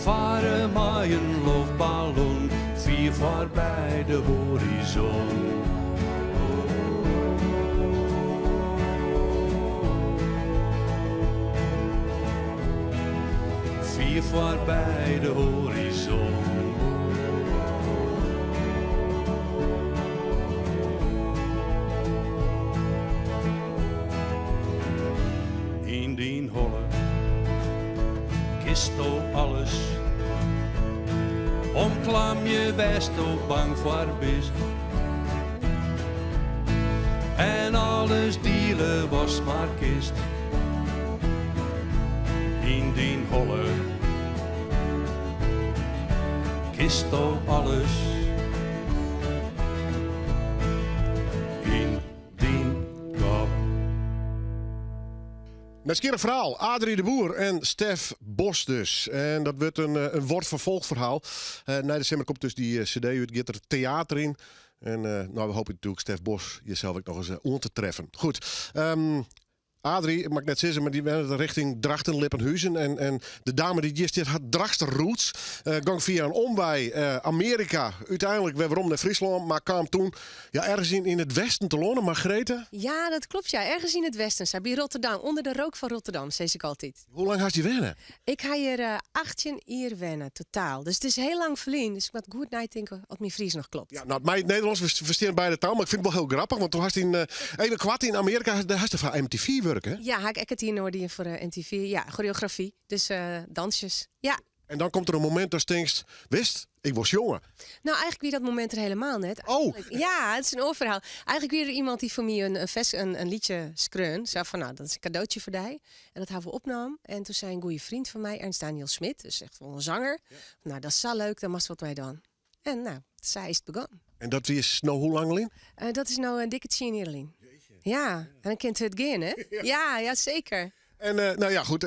Varen maar een luchtballon, vier voorbij de horizon. Vier voorbij de horizon. In die holle kist alles. Omklam je best ook bang voor bist. En alles dielen was maar kist. In die holle kist alles. In die kop. Nieuwsgierig verhaal. Adrie de Boer en Stef Bos dus. En dat wordt een woord-vervolgverhaal. Na december komt dus die cd uit, gaat er theater in. En nou, we hopen natuurlijk Stef Bos jezelf ook nog eens on te treffen. Goed. Adrie, ik mag net zeggen, maar die went richting Drachten-Lippenhuizen. En de dame die gist had Drachtster roots. Ging via een omweg Amerika. Uiteindelijk weer waarom naar Friesland. Maar kwam toen ergens in het westen te lonen. Margrethe? Ja, dat klopt. Ja. Ergens in het westen. Bij Rotterdam. Onder de rook van Rotterdam, zeg ik altijd. Hoe lang had je wennen? Ik ga hier 18 uur wennen, totaal. Dus het is heel lang verlien. Dus ik moet goed nadenken of mijn Fries nog klopt. Ja, nou, mij Nederlands verstaan bij de taal. Maar ik vind het wel heel grappig. Want toen had je in kwart in Amerika had je van MTV werk, hè? Ja, ik het hier nodig voor NTV. Ja, choreografie. Dus dansjes. Ja. En dan komt er een moment dat je denkt, wist, ik was jongen. Nou, eigenlijk wie dat moment er helemaal net. Oh. Ja, het is een oorverhaal. Eigenlijk weer iemand die voor mij een liedje skreun. Zei van, nou, dat is een cadeautje voor jou. En dat hebben we opgenomen. En toen zei een goede vriend van mij, Ernst Daniel Smit, dus echt wel een zanger. Ja. Nou, dat is zo leuk, dan was wat wij dan. En nou, zij is het begonnen. En dat is nou hoe lang, Lien? Dat is nou een dikke 10 jaar, Lien. Ja, en dan kent het gaan, hè? Ja, zeker. En nou ja, goed,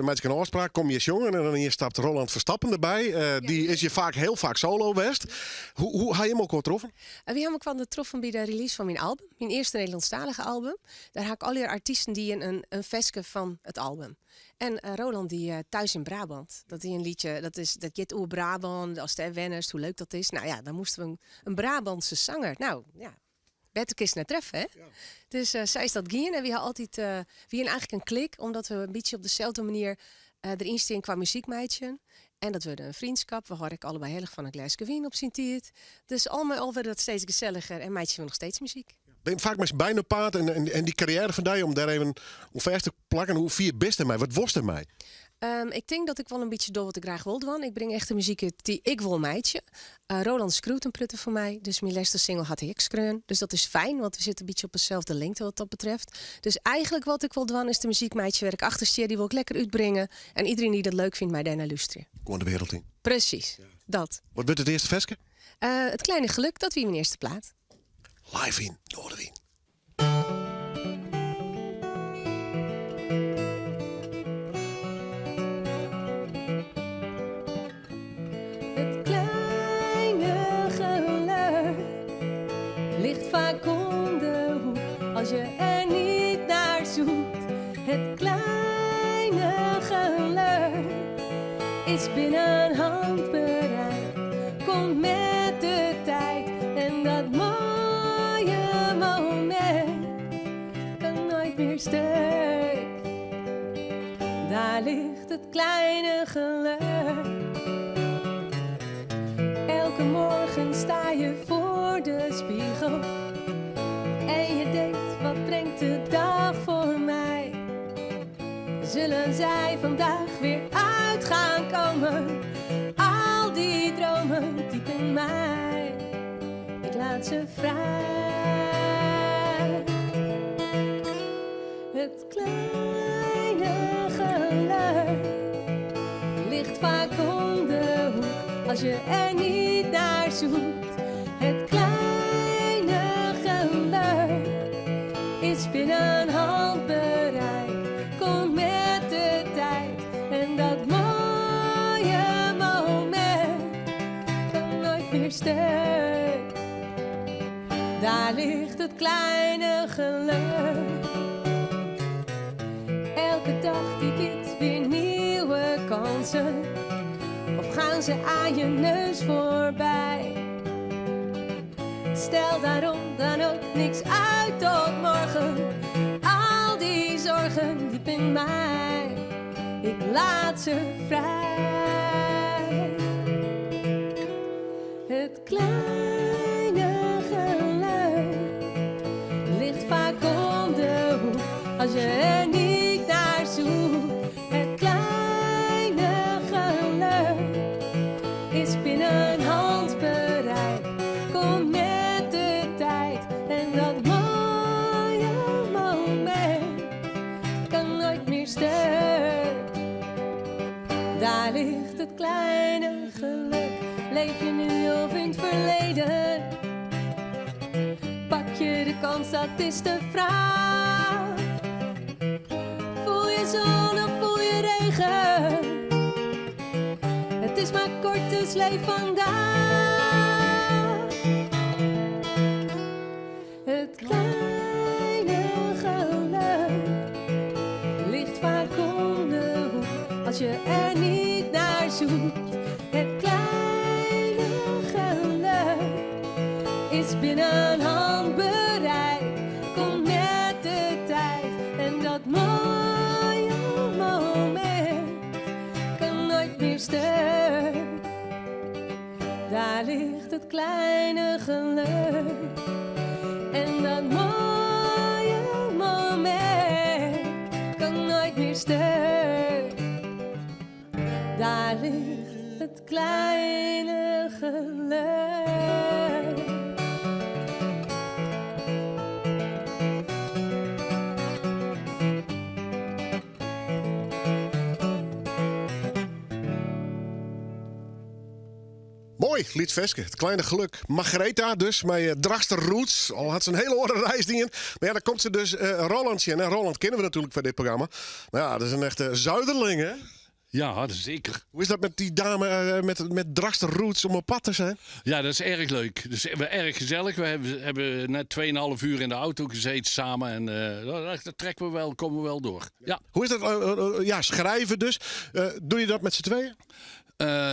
met een afspraak kom je als jongen en dan hier stapt Roland Verstappen erbij. Die is je heel vaak solo west. Hoe ga je hem ook wat getroffen? We hebben ook wel getroffen bij de release van mijn album. Mijn eerste Nederlandstalige album. Daar heb ik al die artiesten die een veske van het album. En Roland die thuis in Brabant. Dat is een liedje, dat gaat over Brabant, als de wenners, hoe leuk dat is. Nou ja, dan moesten we een Brabantse zanger. Nou ja. Beter kist naar treffen, hè? Ja. Dus zij is dat gaan. En we hadden altijd eigenlijk een klik, omdat we een beetje op dezelfde manier erin staan qua muziekmeidje. En dat werd een vriendschap. We horen allebei heel erg van een glaasje wien op zijn tijd. Dus allemaal werd dat steeds gezelliger en meidje we nog steeds muziek. Ben je vaak met z'n bijna paard en die carrière van jou om daar even ongeveer te plakken. Hoe vier best in mij? Wat worst in mij? Ik denk dat ik wel een beetje doe wat ik graag wil doen. Ik breng echt de muziek uit die ik wil meidje. Roland schreeuwt een prutten voor mij. Dus mijn laatste single had ik schreeuwen. Dus dat is fijn, want we zitten een beetje op dezelfde lengte wat dat betreft. Dus eigenlijk wat ik wil doen is de muziekmeidje waar ik achter steer. Die wil ik lekker uitbrengen. En iedereen die dat leuk vindt, mij daarna luisteren. Gewoon de wereld in. Precies, dat. Wat wordt het eerste veske? Het kleine geluk, dat wie mijn eerste plaat. Live in Noorderwien. ligt vaak om de hoek als je er niet naar zoekt. Het kleine geluk is binnen handbereik, komt met de tijd en dat mooie moment kan nooit meer stuk. Daar ligt het kleine geluk. Elke morgen sta je voor de spiegel en je denkt, wat brengt de dag voor mij? Zullen zij vandaag weer uit gaan komen? Al die dromen diep in mij, ik laat ze vrij. Het kleine geluk ligt vaak om de hoek als je er niet naar zoekt. Het kleine geluk is binnen handbereik, komt met de tijd en dat mooie moment kan nooit meer stuk. Daar ligt het kleine geluk. Elke dag die biedt weer nieuwe kansen, of gaan ze aan je neus voorbij? Stel daarom dan ook niks uit tot morgen. Al die zorgen diep in mij, ik laat ze vrij. Het kleine geluk ligt vaak om de hoek als je er niet naar zoekt. Het kleine geluk is binnen handbereik, komt met de tijd en dat mooie moment kan nooit meer stuk. Daar ligt het kleine geluk. Leef je nu of in het verleden? Pak je de kans, dat is de vraag. Voel je zon of voel je regen? Het is maar kort, dus leef vandaag. Het kleine geluk ligt vaak om de hoek als je er niet naar zoekt. Het kleine geluk is binnen handbereik, komt met de tijd en dat mooie moment kan nooit meer stuk. Daar ligt het kleine geluk en dat mooie moment kan nooit meer stuk. Daar ligt het kleine geluk. Mooi, Lied Veske. Het kleine geluk. Margaretha dus, met Drachter Roots. Al had ze een hele orde reis dingen. Maar ja, dan komt ze dus Rolandje. En Roland kennen we natuurlijk van dit programma. Maar ja, dat is een echte zuiderling, hè? Ja, dat is zeker. Hoe is dat met die dame met Drachter Roots om op pad te zijn? Ja, dat is erg leuk. Dus erg gezellig. We hebben net 2,5 uur in de auto gezeten samen. En dat trekken we wel, komen we wel door. Ja. Hoe is dat? Ja, schrijven dus. Doe je dat met z'n tweeën?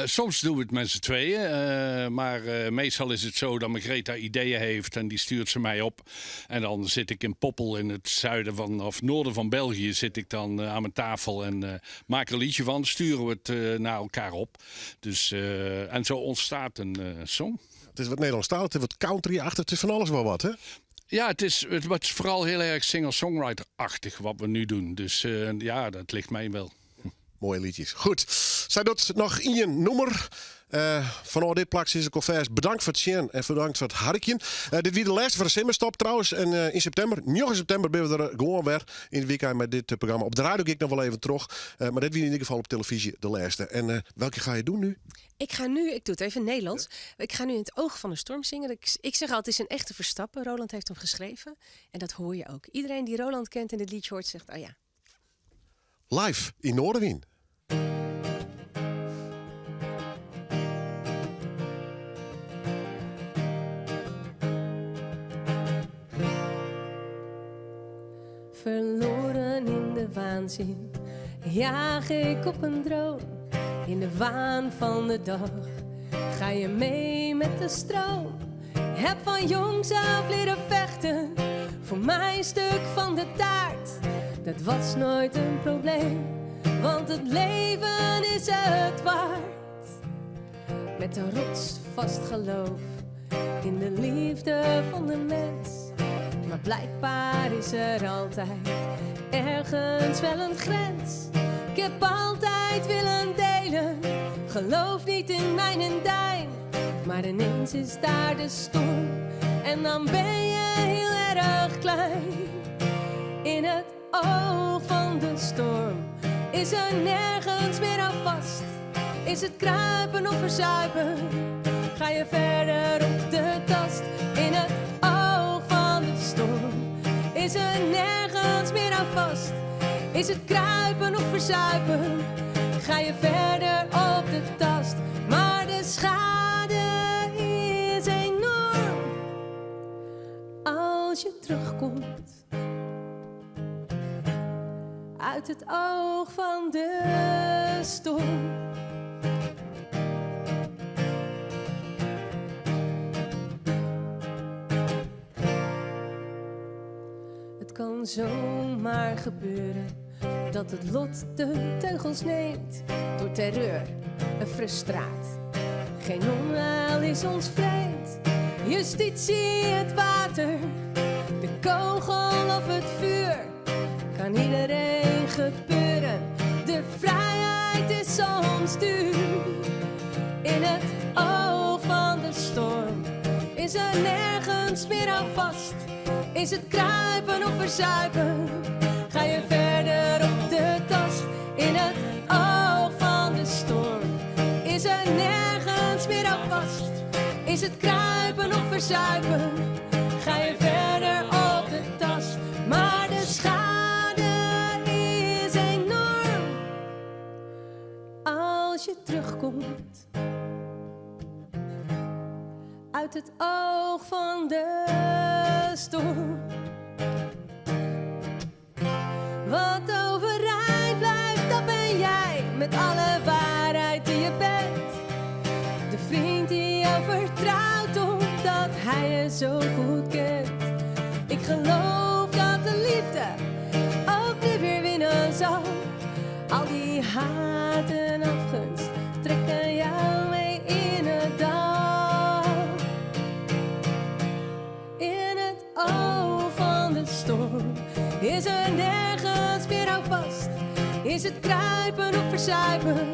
Soms doen we het met z'n tweeën. Maar meestal is het zo dat Margaretha ideeën heeft en die stuurt ze mij op. En dan zit ik in Poppel in het zuiden of noorden van België zit ik dan aan mijn tafel en maak er een liedje van. Sturen we het naar elkaar op. Dus, en zo ontstaat een song. Het is wat Nederlandstalig, het is wat country-achtig, het is van alles wel wat, hè? Ja, het is vooral heel erg singer-songwriter-achtig wat we nu doen. Dus ja, dat ligt mij wel. Mooie liedjes. Goed. Zij doet nog één nummer. Vanuit dit plak is ik alvast bedankt voor het zien en bedankt voor het harkje. Dit weer de laatste van de Simmerstop trouwens. En in september, 9 september, ben we er gewoon weer in het weekend met dit programma. Op de radio ga ik nog wel even terug. Maar dit weer in ieder geval op televisie de laatste. En welke ga je doen nu? Ik doe het even in het Nederlands. Ik ga nu in het oog van de storm zingen. Ik zeg altijd, het is een echte Verstappen. Roland heeft hem geschreven. En dat hoor je ook. Iedereen die Roland kent en dit liedje hoort, zegt, oh ja. Live in Noorderwien. Verloren in de waanzin, jaag ik op een droom. In de waan van de dag, ga je mee met de stroom. Heb van jongs af leren vechten, voor mijn stuk van de taart. Dat was nooit een probleem, want het leven is het waard. Met een rotsvast geloof in de liefde van de mens. Maar blijkbaar is er altijd ergens wel een grens. Ik heb altijd willen delen, geloof niet in mijn en dijn. Maar ineens is daar de storm en dan ben je heel erg klein. In het oog van de storm is er nergens meer aan vast. Is het kruipen of verzuipen, ga je verder op de tast. In het oog van de storm is er nergens meer aan vast. Is het kruipen of verzuipen, ga je verder op de tast. Maar de schade is enorm als je terugkomt uit het oog van de storm. Het kan zomaar gebeuren dat het lot de teugels neemt. Door terreur en frustraat, geen onheil is ons vreemd. Justitie, het water, de kogel of het vuur, kan iedereen gebeuren. De vrijheid is soms duur. In het oog van de storm is er nergens meer aan vast. Is het kruipen of verzuipen, ga je verder op de tast. In het oog van de storm is er nergens meer aan vast. Is het kruipen of verzuipen, ga je verder op de tast. Maar de schade is enorm als je terugkomt uit het oog van de storm. Wat overeind blijft, dat ben jij, met alle waarheid die je bent. De vriend die je vertrouwt omdat hij je zo goed kent. Ik geloof dat de liefde ook nu weer winnen zal. Al die haat en afgunst trekken jou mee in het dal. In het oog van de storm is er nergens meer aan vast. Is het kruipen of verzuipen,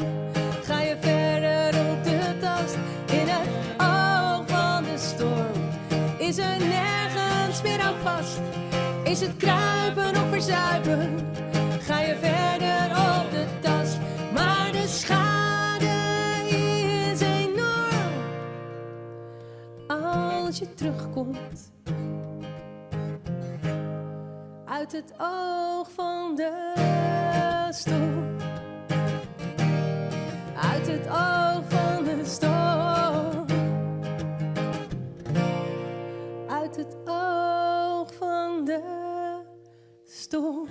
ga je verder op de tast. In het oog van de storm is er nergens meer aan vast. Is het kruipen of verzuipen, ga je verder op de tast. Maar de schade is enorm als je terugkomt uit het oog van de storm. Uit het oog van de storm. Uit het oog van de storm.